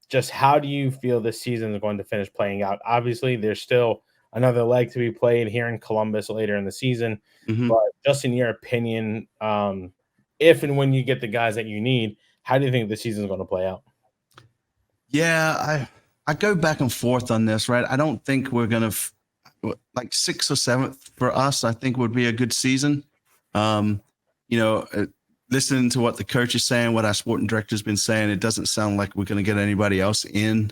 Just how do you feel this season is going to finish playing out? Obviously, there's still another leg to be played here in Columbus later in the season. But just in your opinion, if and when you get the guys that you need, how do you think the season is going to play out? Yeah, I go back and forth on this, right? I don't think we're going to like 6th or 7th for us, I think would be a good season. Listening to what the coach is saying, what our sporting director has been saying, it doesn't sound like we're going to get anybody else in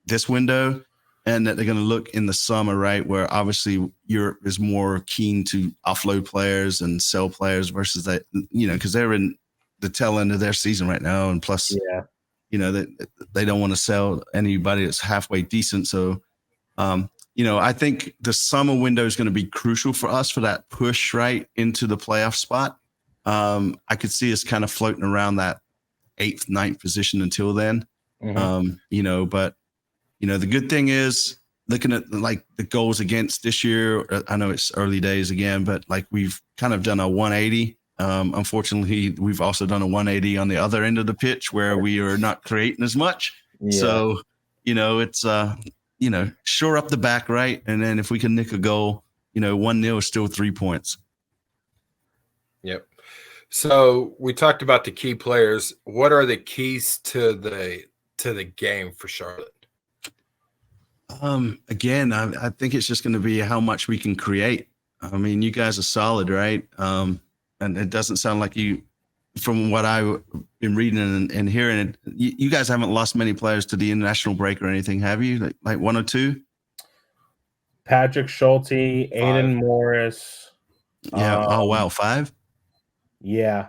this window, and that they're going to look in the summer, right, where obviously Europe is more keen to offload players and sell players versus that, because they're in the tail end of their season right now, and plus, they don't want to sell anybody that's halfway decent. So, I think the summer window is going to be crucial for us for that push right into the playoff spot. I could see us kind of floating around that 8th, 9th position until then. But the good thing is looking at like the goals against this year. I know it's early days again, but like we've kind of done a 180. Unfortunately, we've also done a 180 on the other end of the pitch where we are not creating as much. Yeah. So, it's shore up the back, right? And then if we can nick a goal, 1-0 is still 3 points. Yep. So we talked about the key players. What are the keys to the game for Charlotte? Again, I think it's just going to be how much we can create. I mean, you guys are solid, right? And it doesn't sound like you, from what I've been reading and hearing, you guys haven't lost many players to the international break or anything, have you? Like 1 or 2? Patrick Schulte, Aiden Morris. Yeah. Oh wow, 5. Yeah.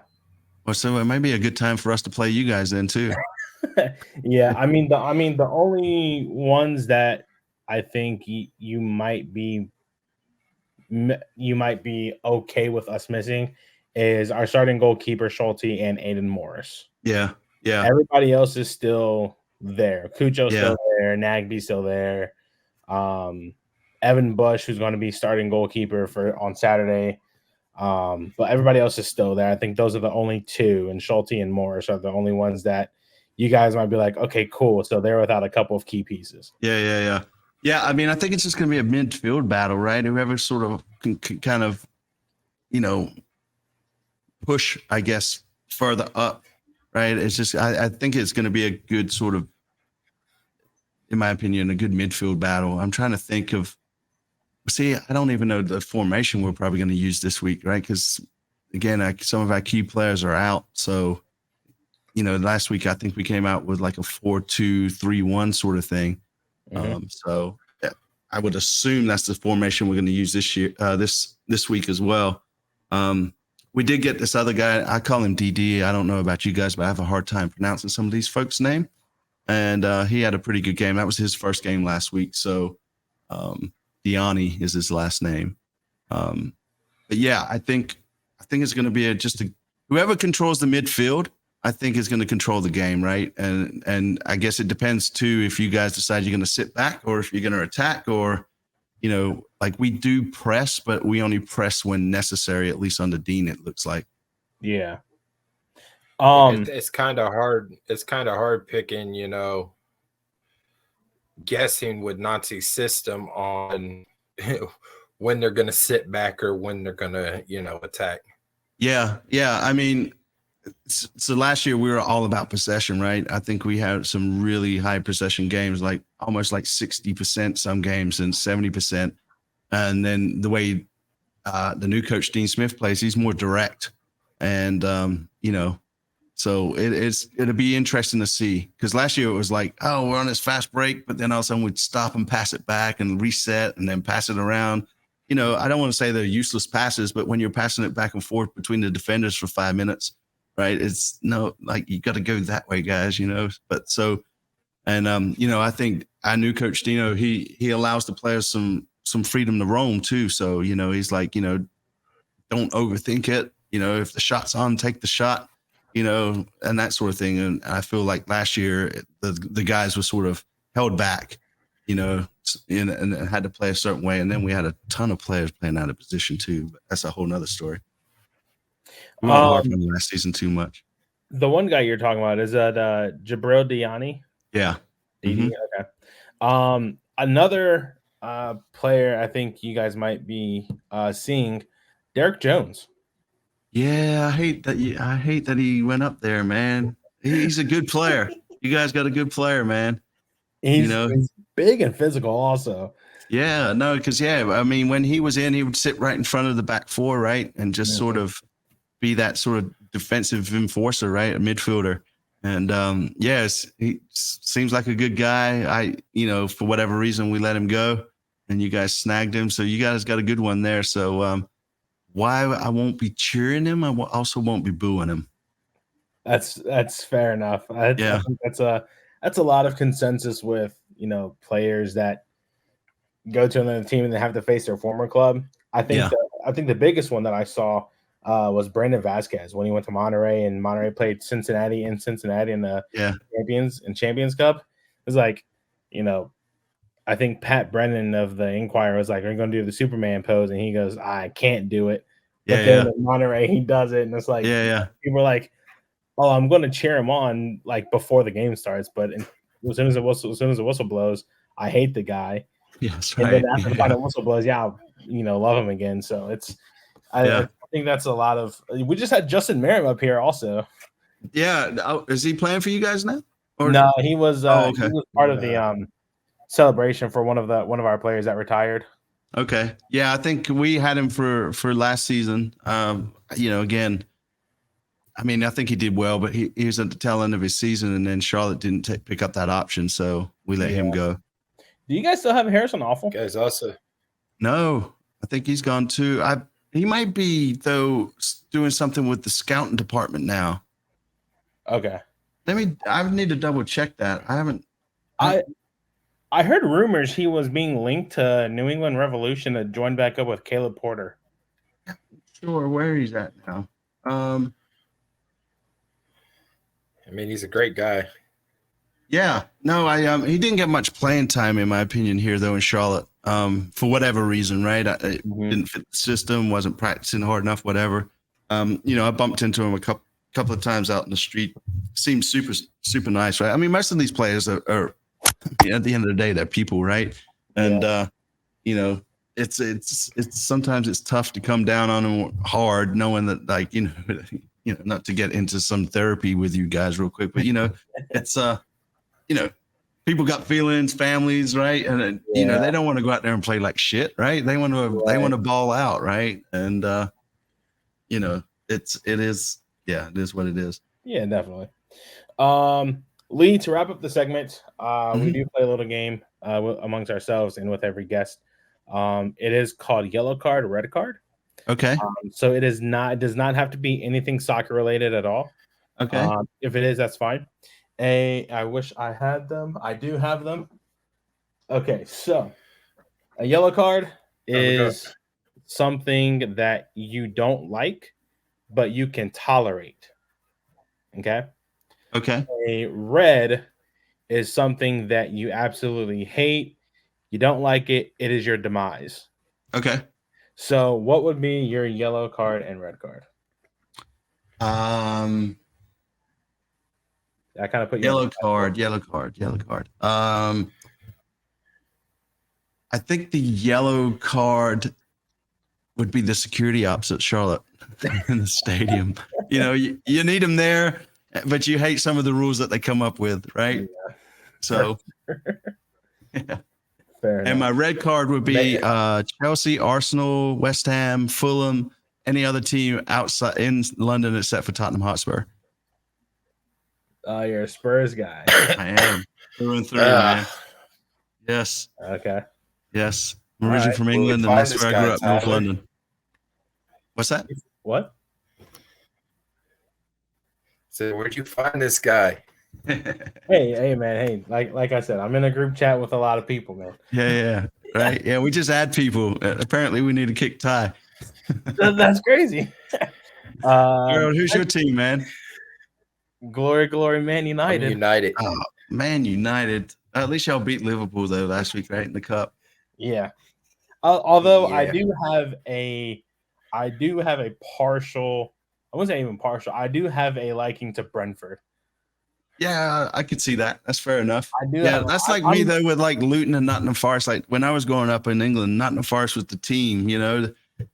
Well, so it might be a good time for us to play you guys then too. Yeah, I mean the only ones that I think you might be okay with us missing is our starting goalkeeper Schulte and Aiden Morris. Yeah. Everybody else is still there. Cucho's still there. Nagby's still there. Evan Bush, who's going to be starting goalkeeper on Saturday. But everybody else is still there. I think those are the only 2, and Schulte and Morris are the only ones that you guys might be like, okay, cool. So they're without a couple of key pieces. Yeah. I mean, I think it's just going to be a midfield battle, right? Whoever sort of can kind of, push, I guess, further up, right? It's just, I think it's going to be a good sort of, in my opinion, a good midfield battle. I'm trying to think of, I don't even know the formation we're probably going to use this week, right? Because again, some of our key players are out. So, last week I think we came out with like a 4-2-3-1 sort of thing. Mm-hmm. So yeah, I would assume that's the formation we're going to use this year, this week as well. We did get this other guy. I call him DD. I don't know about you guys, but I have a hard time pronouncing some of these folks' name. And he had a pretty good game. That was his first game last week. So Diani is his last name. But yeah, I think it's going to be whoever controls the midfield, I think is going to control the game, right? And I guess it depends too if you guys decide you're going to sit back or if you're going to attack, or like we do press, but we only press when necessary. At least under Dean, it looks like. Yeah. It's kind of hard. It's kind of hard picking, guessing with Nazi's system on when they're going to sit back or when they're going to, attack. Yeah. I mean, so last year we were all about possession, right? I think we had some really high possession games, like almost like 60% some games and 70%. And then the way the new coach Dean Smith plays, he's more direct, and so it'll be interesting to see, because last year it was like, oh, we're on this fast break, but then all of a sudden we'd stop and pass it back and reset and then pass it around. I don't want to say they're useless passes, but when you're passing it back and forth between the defenders for 5 minutes, right? It's like you got to go that way, guys. But so, and I think our new coach Dino, he allows the players some freedom to roam too. So he's like, don't overthink it. If the shot's on, take the shot. And that sort of thing. And I feel like last year the guys were sort of held back, and had to play a certain way. And then we had a ton of players playing out of position too. But that's a whole nother story. We won't harp on last season too much. The one guy you're talking about, is that Jabril Diani? Yeah. Mm-hmm. Okay. Another player I think you guys might be seeing, Derek Jones. Yeah, I hate that he went up there, man. He's a good player. You guys got a good player, man. He's big and physical also. Yeah, no, because I mean, when he was in, he would sit right in front of the back four, right, and just sort of be that sort of defensive enforcer, right, a midfielder. And yes, he seems like a good guy. For whatever reason, we let him go, and you guys snagged him. So you guys got a good one there. So why I won't be cheering him, I also won't be booing him. That's fair enough. I think that's a lot of consensus with players that go to another team and they have to face their former club. I think the biggest one that I saw was Brandon Vasquez when he went to Monterey, and Monterey played Cincinnati in the Champions Cup. It was like, I think Pat Brennan of the Inquirer was like, "Are you going to do the Superman pose?" And he goes, "I can't do it." But then in Monterey, he does it, and it's like, people are like, "Oh, I'm going to cheer him on like before the game starts." But as soon as the whistle blows, I hate the guy. Yes, right. And then after the final whistle blows, I'll love him again. So it's, I think that's a lot of. We just had Justin Merrim up here also. Yeah, is he playing for you guys now? No, he was. He was part of the celebration for one of our players that retired. Okay, yeah, I think we had him for last season. Again, I mean, I think he did well, but he was at the tail end of his season, and then Charlotte didn't pick up that option, so we let him go. Do you guys still have Harrison Awful? Guys, also. No, I think he's gone too. He might be though doing something with the scouting department now. Okay. I need to double check that. I haven't. I heard rumors he was being linked to New England Revolution to join back up with Caleb Porter. Sure, where he's at now. I mean, he's a great guy. Yeah, no, he didn't get much playing time in my opinion here though in Charlotte. For whatever reason, right? It didn't fit the system, wasn't practicing hard enough, whatever. I bumped into him a couple of times out in the street. Seemed super, super nice, right? I mean, most of these players are at the end of the day, they're people, right? And it's sometimes it's tough to come down on them hard, knowing that, like, not to get into some therapy with you guys real quick, but it's people got feelings, families, right? And they don't want to go out there and play like shit, right? They want to ball out, right? And it is what it is. Yeah, definitely. Lee, to wrap up the segment, we do play a little game amongst ourselves and with every guest. It is called Yellow Card, Red Card. Okay. So it does not have to be anything soccer related at all. Okay. If it is, that's fine. I wish I had them. I do have them. Okay, so a yellow card is something that you don't like, but you can tolerate. Okay. Okay. A red is something that you absolutely hate. You don't like it. It is your demise. Okay. So what would be your yellow card and red card? I kind of put yellow card. I think the yellow card would be the security ops at Charlotte in the stadium. You need them there, but you hate some of the rules that they come up with, right? Yeah. So, yeah. Fair enough. And my red card would be Chelsea, Arsenal, West Ham, Fulham, any other team outside in London except for Tottenham Hotspur. You're a Spurs guy. I am. Through and through, man. Yes. Okay. Yes. I'm originally from England, and that's where I grew up, North London. What's that? What? So where'd you find this guy? Hey, man. Hey, like I said, I'm in a group chat with a lot of people, man. Yeah. Right. Yeah, we just add people. Apparently, we need to kick Ty. That's crazy. Harold, who's your team, man? Glory, Man United. United. Oh, Man United. At least y'all beat Liverpool though last week, right, in the cup. Yeah. Although I do have a partial. I wouldn't say even partial. I do have a liking to Brentford. Yeah, I could see that. That's fair enough. That's I'm me though with like Luton and Nottingham Forest. Like when I was growing up in England, Nottingham Forest was the team,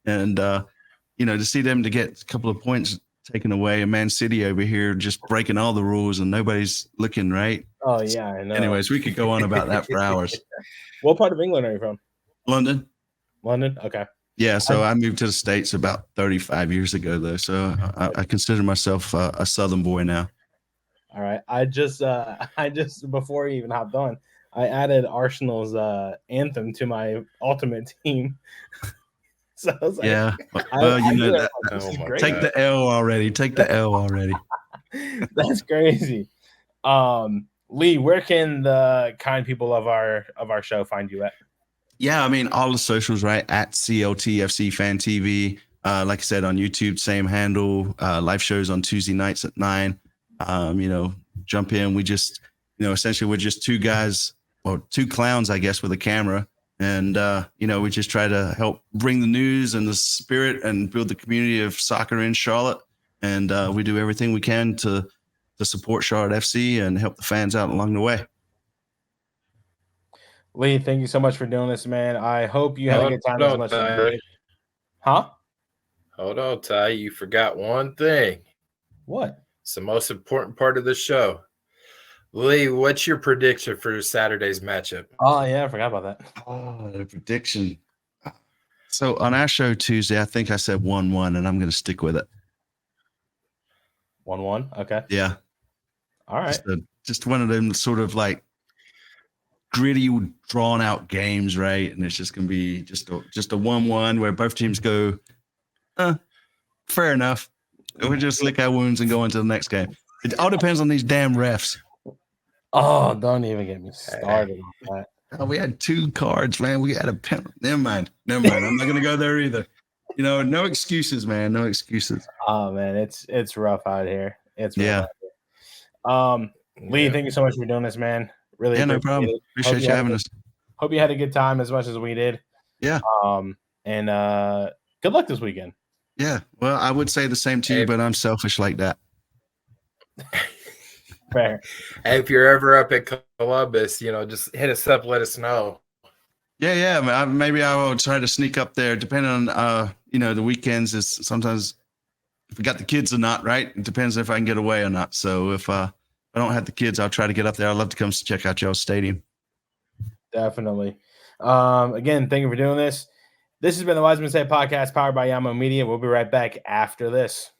and to see them to get a couple of points taken away, and Man City over here just breaking all the rules and nobody's looking right. Oh yeah, I know. Anyways, we could go on about that for hours. What part of England are you from? London. Okay. Yeah, so I moved to the States about 35 years ago, though. So I consider myself a Southern boy now. All right. I just before you even hopped on, I added Arsenal's anthem to my ultimate team. So I was like, yeah. Well, take the L already. Take the L already. That's crazy. Lee, where can the kind people of our show find you at? Yeah, I mean, all the socials, right? At CLTFC Fan TV. Like I said, on YouTube, same handle. Live shows on Tuesday nights at 9. Jump in. We just, essentially we're just two guys, or two clowns, I guess, with a camera. And, we just try to help bring the news and the spirit and build the community of soccer in Charlotte. And we do everything we can to support Charlotte FC and help the fans out along the way. Lee, thank you so much for doing this, man. I hope you had a good time as much as you did. Huh? Hold on, Ty. You forgot one thing. What? It's the most important part of the show. Lee, what's your prediction for Saturday's matchup? Oh, yeah, I forgot about that. Oh, the prediction. So on our show Tuesday, I think I said 1-1, and I'm going to stick with it. 1-1? Okay. Yeah. All right. Just one of them sort of like gritty, drawn out games, right? And it's just going to be just a 1-1 where both teams go, fair enough. We'll just lick our wounds and go into the next game. It all depends on these damn refs. Oh, don't even get me started on that. Oh, we had 2 cards, man. We had a penalty. Never mind. I'm not going to go there either. No excuses, man. No excuses. Oh, man, it's rough out here. It's rough out here. Lee, thank you so much for doing this, man. Really, no problem. Appreciate you having us. Hope you had a good time as much as we did. Yeah. And good luck this weekend. Yeah. Well, I would say the same to you, but I'm selfish like that. Fair. Hey, if you're ever up at Columbus, just hit us up, let us know. Yeah. Maybe I will try to sneak up there, depending on the weekends. Is sometimes if we got the kids or not, right? It depends if I can get away or not. So if I don't have the kids, I'll try to get up there. I'd love to come check out y'all's stadium. Definitely. Again, thank you for doing this. This has been the Wisemen Say podcast powered by Yamo Media. We'll be right back after this.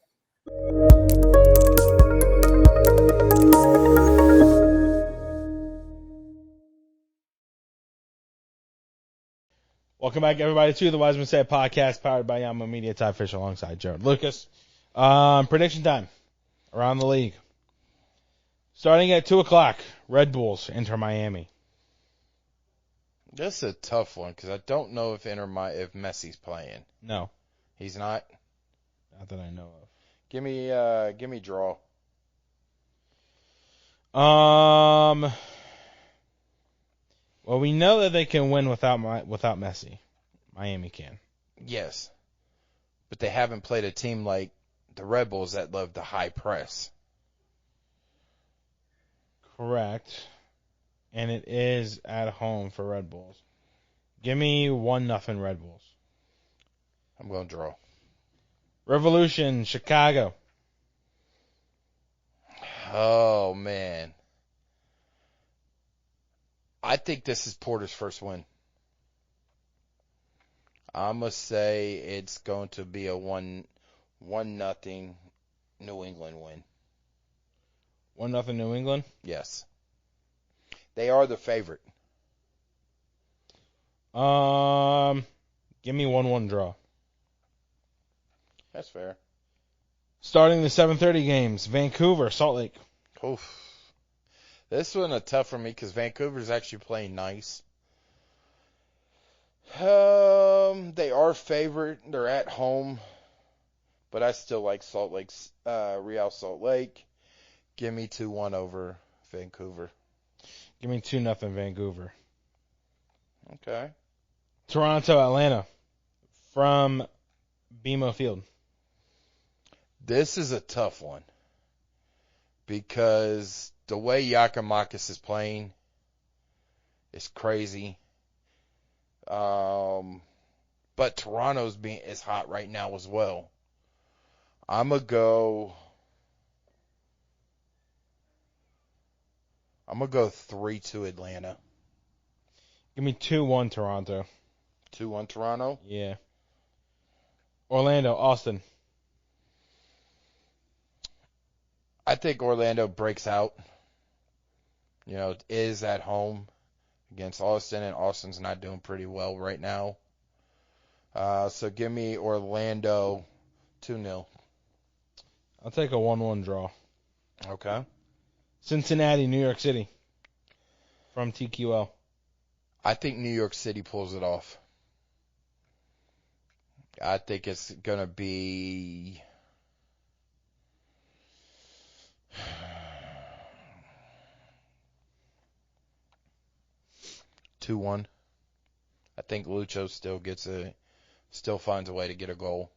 Welcome back, everybody, to the Wiseman Say podcast powered by Yamo Media. Ty Fisher alongside Jared Lucas. Prediction time around the league. Starting at 2 o'clock, Red Bulls enter Miami. This is a tough one because I don't know if Messi's playing. No. He's not? Not that I know of. Give me draw. Well, we know that they can win without Messi. Miami can. Yes. But they haven't played a team like the Red Bulls that love the high press. Correct. And it is at home for Red Bulls. Give me 1-0 Red Bulls. I'm going to draw. Revolution, Chicago. Oh, man. I think this is Porter's first win. I'm going to say it's going to be a 1-0 New England win. 1-0 New England? Yes. They are the favorite. Give me 1-1 draw. That's fair. Starting the 7:30 games, Vancouver, Salt Lake. Oof. This one a tough for me because Vancouver's actually playing nice. They are favored. They're at home, but I still like Salt Lake's Real Salt Lake. Give me 2-1 over Vancouver. Give me 2-0 Vancouver. Okay. Toronto, Atlanta, from BMO Field. This is a tough one because the way Giakoumakis is playing is crazy. But Toronto's is hot right now as well. I'm going to go 3-2 Atlanta. Give me 2-1 Toronto. 2-1 Toronto? Yeah. Orlando, Austin. I think Orlando breaks out. You know, it is at home against Austin, and Austin's not doing pretty well right now. So give me Orlando 2-0. I'll take a 1-1 draw. Okay. Cincinnati, New York City, from TQL. I think New York City pulls it off. I think it's going to be 2-1. I think Lucho still finds a way to get a goal.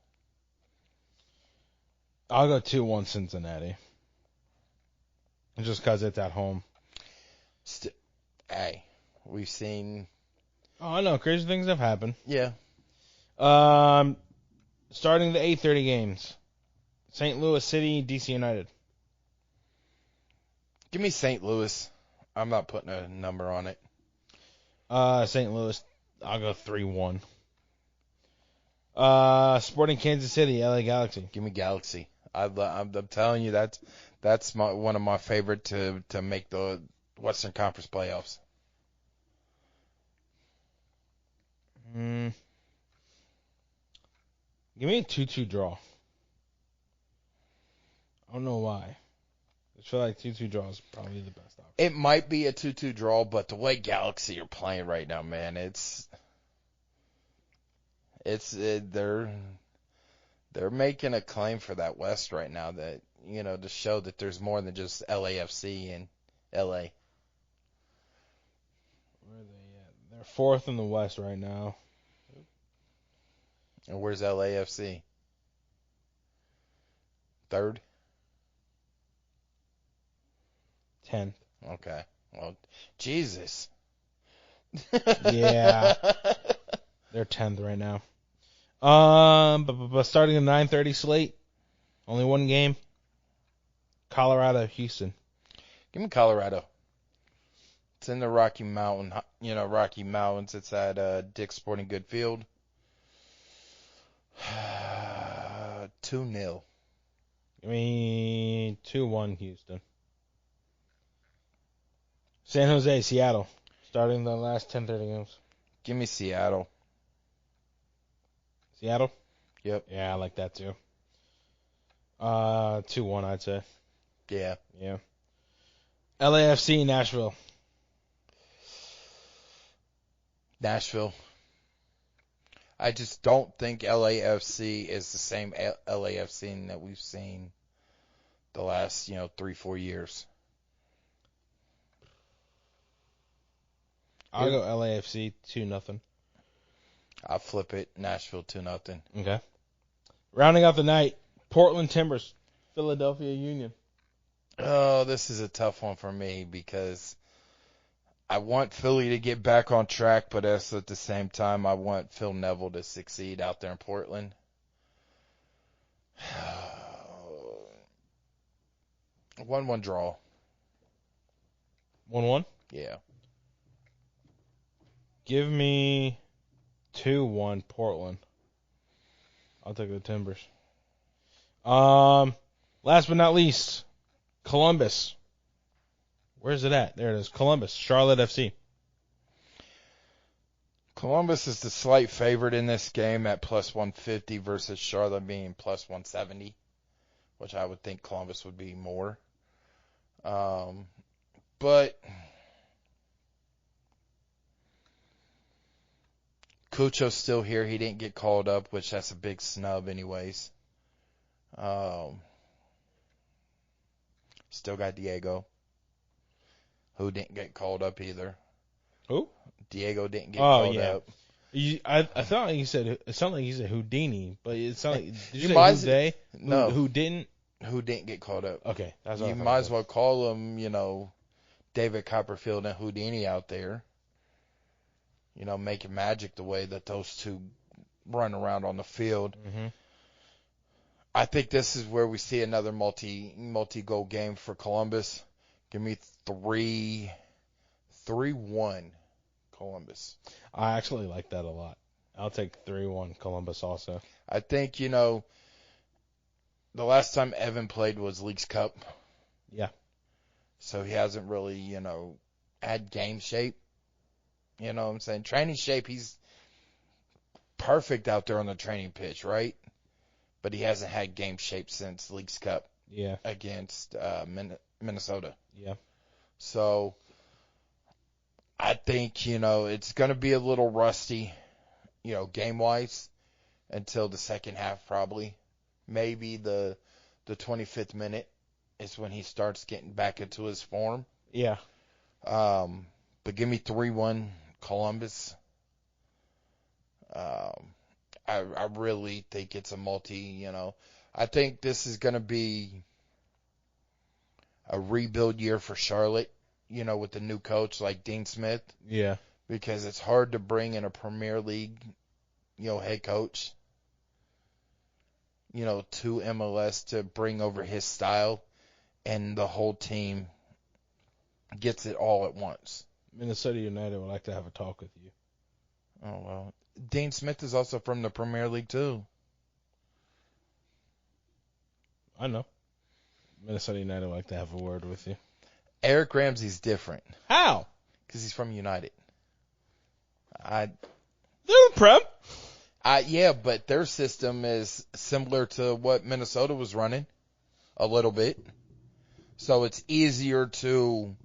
I'll go 2-1 Cincinnati. Just because it's at home. Hey, we've seen... Oh, I know. Crazy things have happened. Yeah. Starting the 8:30 games. St. Louis City, DC United. Give me St. Louis. I'm not putting a number on it. St. Louis, I'll go 3-1. Sporting Kansas City, LA Galaxy. Give me Galaxy. I'm telling you that's one of my favorite to make the Western Conference playoffs. Give me a 2-2 draw. I don't know why. I feel like 2-2 draw is probably the best option. It might be a 2-2 draw, but the way Galaxy are playing right now, man, they're making a claim for that West right now that, you know, to show that there's more than just LAFC and LA. Where are they at? They're fourth in the West right now. And where's LAFC? Third? 10th. Okay. Well, Jesus. Yeah. They're 10th right now. But starting the 9:30 slate, only one game. Colorado, Houston. Give me Colorado. It's in the Rocky Mountains. It's at Dick's Sporting Good Field. 2-0. Give me 2-1 Houston. San Jose, Seattle. Starting the last 10:30 games. Give me Seattle. Seattle? Yep. Yeah, I like that too. 2-1, I'd say. Yeah. Yeah. LAFC, Nashville. Nashville. I just don't think LAFC is the same LAFC that we've seen the last, 3-4 years. I'll go LAFC 2-0. I'll flip it. Nashville 2-0. Okay. Rounding out the night, Portland Timbers, Philadelphia Union. Oh, this is a tough one for me because I want Philly to get back on track, but also at the same time, I want Phil Neville to succeed out there in Portland. 1-1 draw. 1-1? Yeah. Give me 2-1 Portland. I'll take the Timbers. Last but not least, Columbus. Where's it at? There it is. Columbus, Charlotte FC. Columbus is the slight favorite in this game at plus 150 versus Charlotte being plus 170, which I would think Columbus would be more. But Cucho's still here. He didn't get called up, which that's a big snub anyways. Still got Diego, who didn't get called up either. Who? Diego didn't get called up. I thought like you said it sounded like you said Houdini, but it sounded like did you say Houday? No. Who didn't? Who didn't get called up. Okay, that's what You I thought might it as well call him, David Copperfield and Houdini out there. Making magic the way that those two run around on the field. Mm-hmm. I think this is where we see another multi-goal game for Columbus. Give me 3-1 Columbus. I actually like that a lot. I'll take 3-1 Columbus also. I think, the last time Evan played was Leagues Cup. Yeah. So he hasn't really, had game shape. You know what I'm saying? Training shape, he's perfect out there on the training pitch, right? But he hasn't had game shape since Leagues Cup. Yeah. Against Minnesota. Yeah. So I think, it's going to be a little rusty, game-wise until the second half probably. Maybe the 25th minute is when he starts getting back into his form. Yeah. But give me 3-1 Columbus. I really think it's a I think this is going to be a rebuild year for Charlotte, with the new coach like Dean Smith. Yeah. Because it's hard to bring in a Premier League, head coach, to MLS to bring over his style and the whole team gets it all at once. Minnesota United would like to have a talk with you. Oh, well. Dean Smith is also from the Premier League, too. I know. Minnesota United would like to have a word with you. Eric Ramsey's different. How? Because he's from United. They're the Prem. Yeah, but their system is similar to what Minnesota was running a little bit. So it's easier to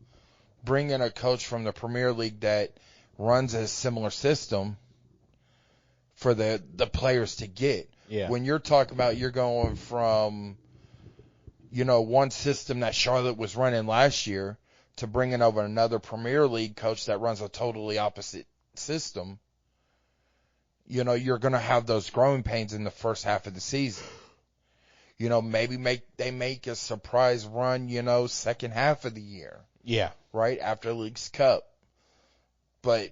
bring in a coach from the Premier League that runs a similar system for the players to get. Yeah. When you're talking about you're going from, one system that Charlotte was running last year to bringing over another Premier League coach that runs a totally opposite system, you're going to have those growing pains in the first half of the season. Maybe they make a surprise run, second half of the year. Yeah. Right after Leagues Cup. But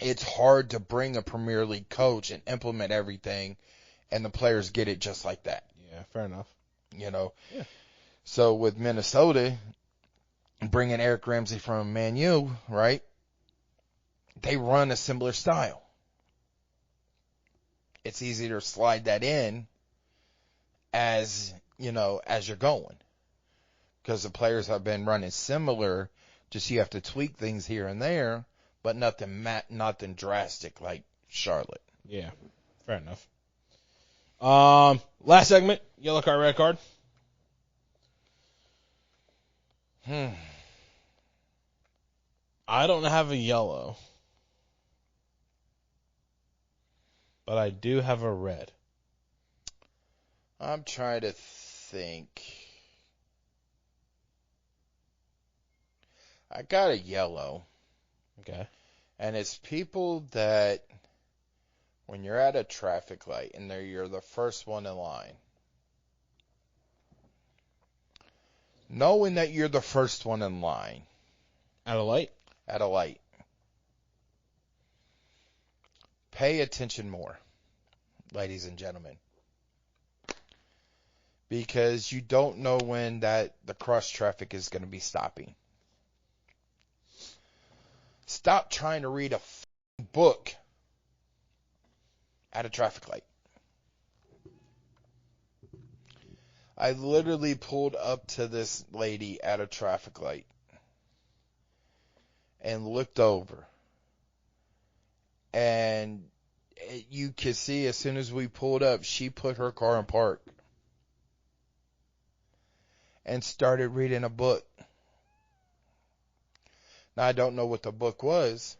it's hard to bring a Premier League coach and implement everything, and the players get it just like that. Yeah, fair enough. You know? Yeah. So with Minnesota, bringing Eric Ramsey from Man U, right? They run a similar style. It's easier to slide that in as, as you're going. Because the players have been running similar, just you have to tweak things here and there, but nothing drastic like Charlotte. Yeah, fair enough. Last segment, yellow card, red card. I don't have a yellow, but I do have a red. I'm trying to think. I got a yellow. Okay. And it's people that, when you're at a traffic light and you're the first one in line, knowing that you're the first one in line. At a light? At a light. Pay attention more, ladies and gentlemen. Because you don't know when the cross traffic is going to be stopping. Stop trying to read a book at a traffic light. I literally pulled up to this lady at a traffic light and looked over. And you could see as soon as we pulled up, she put her car in park and started reading a book. Now, I don't know what the book was.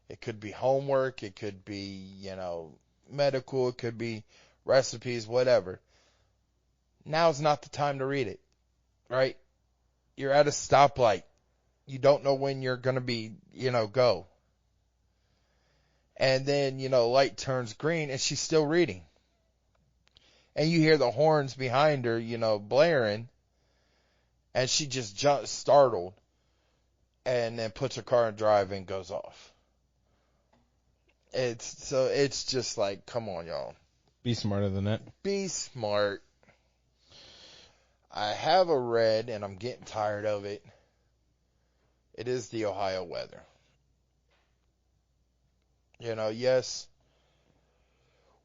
It could be homework. It could be, medical. It could be recipes, whatever. Now's not the time to read it, right? You're at a stoplight. You don't know when you're going to be, go. And then, light turns green and she's still reading. And you hear the horns behind her, blaring. And she just startled. And then puts her car in drive and goes off. It's just like, come on, y'all. Be smarter than that. Be smart. I have a red, and I'm getting tired of it. It is the Ohio weather. Yes,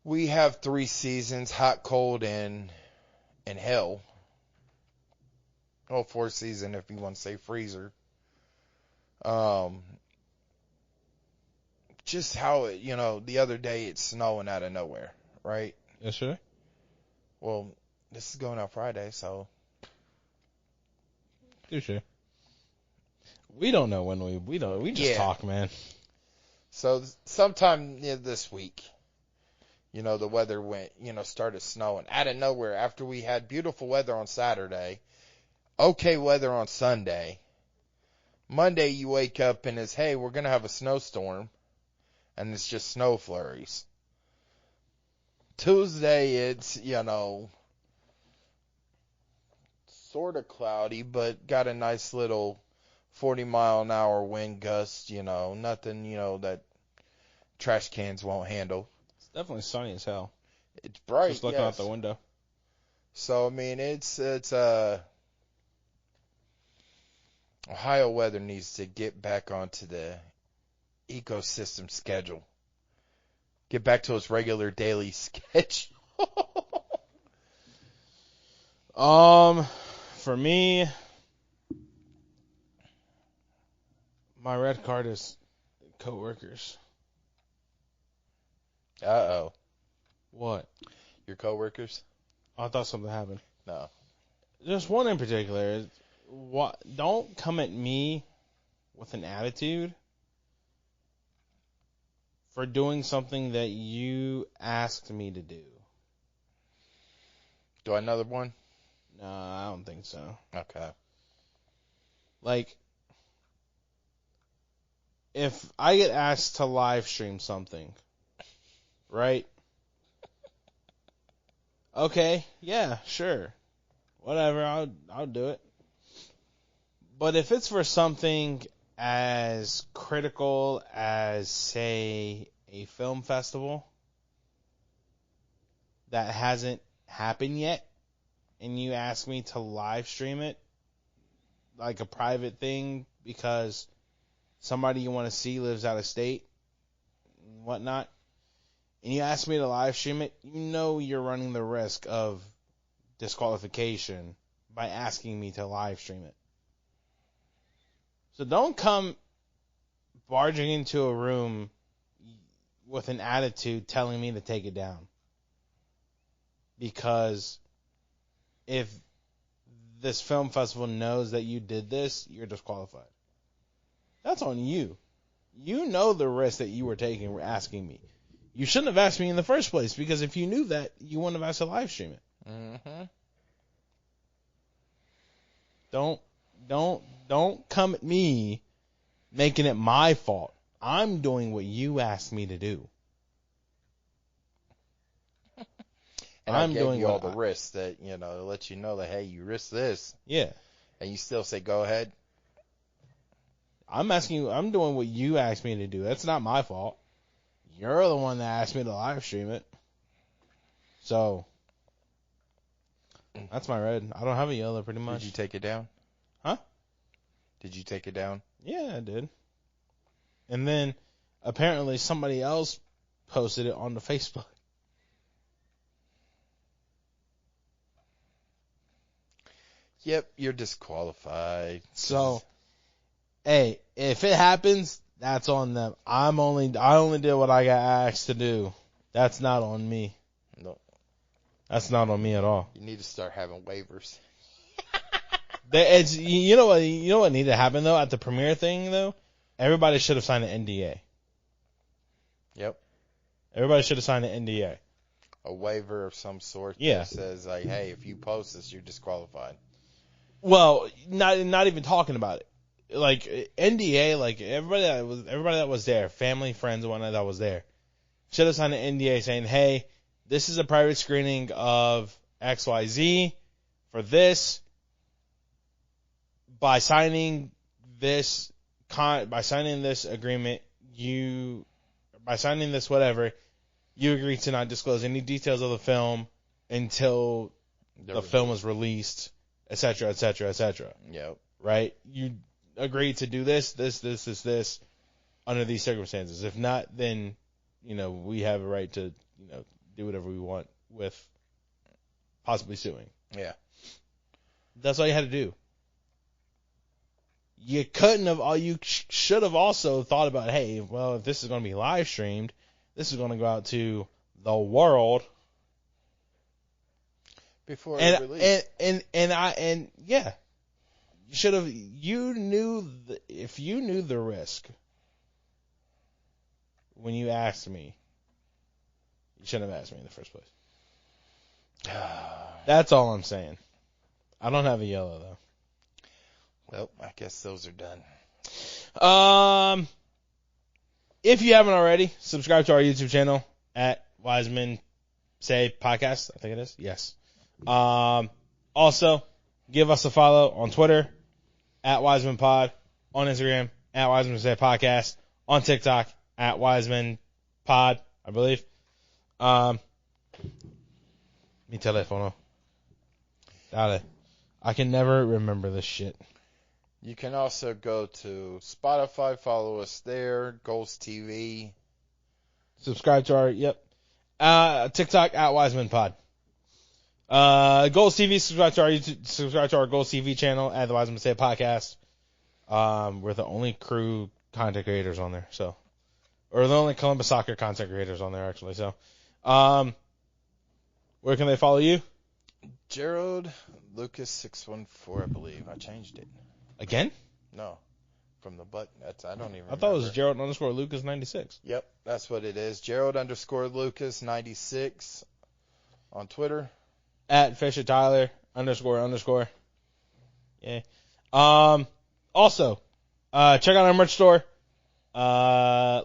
we have 3 seasons, hot, cold, and hell. Well, 4th season if you want to say freezer. Just how the other day it's snowing out of nowhere, right? Yesterday? Well, this is going out Friday, so. Touché. We don't know when we don't. We just talk, man. So sometime this week, the weather went, started snowing out of nowhere after we had beautiful weather on Saturday, okay weather on Sunday. Monday you wake up and it's, hey, we're going to have a snowstorm, and it's just snow flurries. Tuesday it's, sort of cloudy, but got a nice little 40-mile-an-hour wind gust, nothing, that trash cans won't handle. It's definitely sunny as hell. It's bright, just looking out the window. So, I mean, it's Ohio weather needs to get back onto the ecosystem schedule. Get back to its regular daily schedule. For me, my red card is coworkers. Uh-oh. What? Your coworkers? I thought something happened. No. Just one in particular. Don't come at me with an attitude for doing something that you asked me to do. Do another one? No, I don't think so. Okay. Like, if I get asked to live stream something, right? Okay, yeah, sure. Whatever, I'll do it. But if it's for something as critical as, say, a film festival that hasn't happened yet, and you ask me to live stream it like a private thing because somebody you want to see lives out of state and whatnot, and you ask me to live stream it, you know you're running the risk of disqualification by asking me to live stream it. So don't come barging into a room with an attitude telling me to take it down. Because if this film festival knows that you did this, you're disqualified. That's on you. You know the risk that you were taking were asking me. You shouldn't have asked me in the first place, because if you knew that, you wouldn't have asked to live stream it. Mm-hmm. Don't come at me making it my fault. I'm doing what you asked me to do. And I'm giving you all the risks that, to let you know that, hey, you risk this. Yeah. And you still say, go ahead. I'm asking you, I'm doing what you asked me to do. That's not my fault. You're the one that asked me to live stream it. So, that's my red. I don't have a yellow pretty much. Did you take it down? Huh? Did you take it down? Yeah, I did. And then, apparently, somebody else posted it on the Facebook. Yep, you're disqualified. So, hey, if it happens, that's on them. I only did what I got asked to do. That's not on me. No. That's not on me at all. You need to start having waivers. You know what needed to happen though at the premiere thing though? Everybody should have signed an NDA. Yep. Everybody should have signed an NDA. A waiver of some sort that says like, hey, if you post this, you're disqualified. Well, not even talking about it. Like NDA, like everybody that was there, family, friends, and whatnot that was there, should have signed an NDA saying, hey, this is a private screening of XYZ for this. By signing this agreement, by signing this whatever, you agree to not disclose any details of the film until the film was released, etc., etc., etc. Yep. Right? You agree to do this under these circumstances. If not, then we have a right to do whatever we want with possibly suing. Yeah. That's all you had to do. You couldn't have. You should have also thought about, hey, well, if this is going to be live streamed, this is going to go out to the world before it released. And yeah, you should have. If you knew the risk when you asked me, you shouldn't have asked me in the first place. That's all I'm saying. I don't have a yellow though. Well, I guess those are done. If you haven't already, subscribe to our YouTube channel at Wisemen Say Podcast. I think it is. Yes. Also, give us a follow on Twitter at Wiseman Pod, on Instagram at Wisemen Say Podcast, on TikTok at Wiseman Pod, I believe. Mi telefono. Dale. I can never remember this shit. You can also go to Spotify, follow us there, Goals TV. Subscribe to our, TikTok at Wiseman Pod. Goals TV, subscribe to our Goals TV channel at the Wiseman Say Podcast. We're the only crew content creators on there, or the only Columbus soccer content creators on there, actually. So, where can they follow you? Gerald Lucas 614, I believe. I changed it. Again? No, from the button. I don't even. I thought it was Gerald _Lucas 96. Yep, that's what it is. Gerald _Lucas 96 on Twitter. At Fisher Tyler __. Yeah. Also, check out our merch store.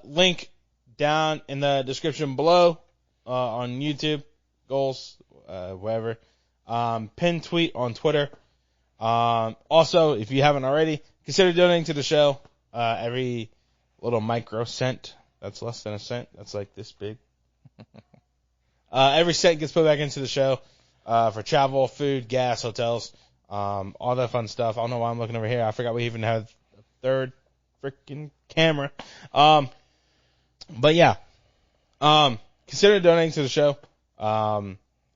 Link down in the description below on YouTube, Goals, wherever. Pin tweet on Twitter. Also, if you haven't already, consider donating to the show. Every little micro cent, that's less than a cent. That's like this big. Every cent gets put back into the show for travel, food, gas, hotels, all that fun stuff. I don't know why I'm looking over here. I forgot we even have a third freaking camera. But yeah, consider donating to the show.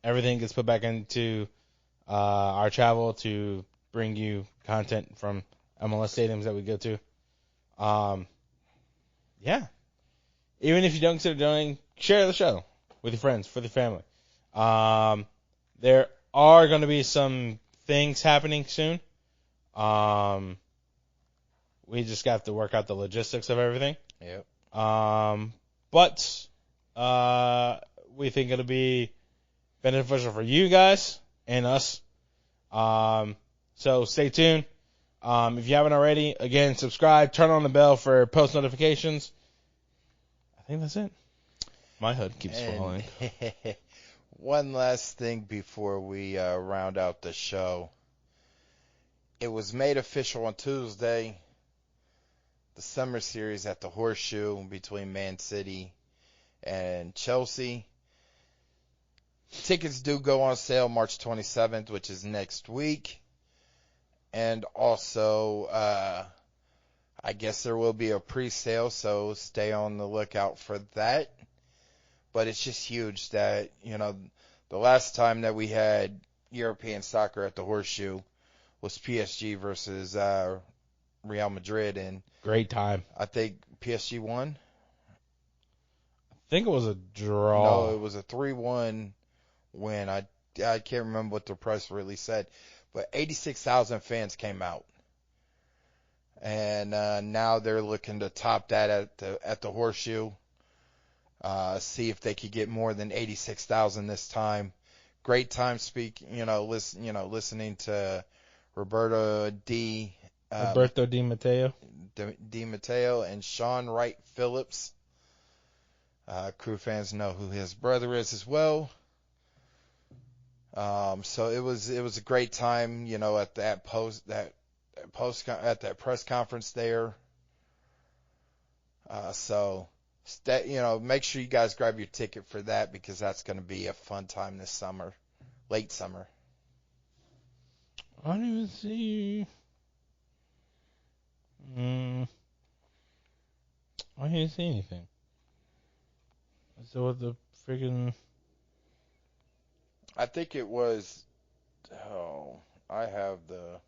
Everything gets put back into our travel to bring you content from MLS stadiums that we go to. Yeah. Even if you don't consider donating, share the show with your friends, with your family. There are going to be some things happening soon. We just got to work out the logistics of everything. Yep. But we think it'll be beneficial for you guys and us. So stay tuned. If you haven't already, again, subscribe, turn on the bell for post notifications. I think that's it. My HUD keeps falling. One last thing before we round out the show. It was made official on Tuesday. The summer series at the Horseshoe between Man City and Chelsea. Tickets do go on sale March 27th, which is next week. And also, I guess there will be a pre-sale, so stay on the lookout for that. But it's just huge that, the last time that we had European soccer at the Horseshoe was PSG versus Real Madrid, and Great time. I think PSG won. I think it was a draw. No, it was a 3-1 win. I can't remember what the press release said, but 86,000 fans came out, and now they're looking to top that at the Horseshoe. See if they could get more than 86,000 this time. Great time listening to Roberto Di Matteo. Di Matteo and Sean Wright Phillips. Crew fans know who his brother is as well. So it was a great time, at that press conference there. So make sure you guys grab your ticket for that, because that's going to be a fun time this summer, late summer. I don't even see. I didn't see anything. So what the friggin'? I think it was. Oh, I have the.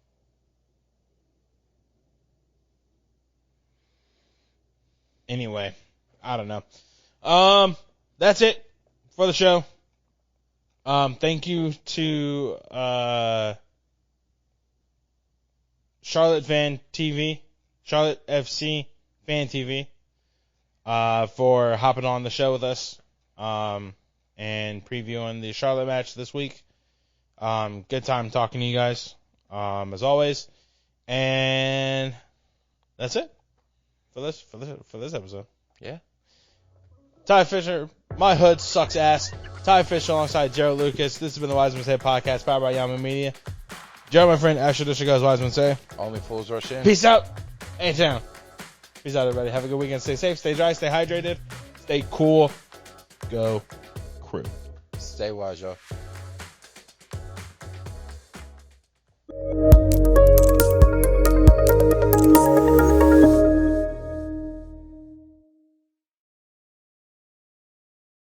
Anyway, I don't know. That's it for the show. Thank you to Charlotte FC Fan TV, for hopping on the show with us, and previewing the Charlotte match this week. Good time talking to you guys, as always. And that's it for this episode. Yeah. Ty Fisher, my hood sucks ass. Ty Fisher alongside Gerald Lucas. This has been the Wiseman's Head Podcast, powered by Yama Media. Joe, my friend, Asher Disher goes, Wiseman say. Only fools rush in. Peace out. A-Town. Peace out, everybody. Have a good weekend. Stay safe, stay dry, stay hydrated, stay cool. Go Crew. Stay wise, y'all.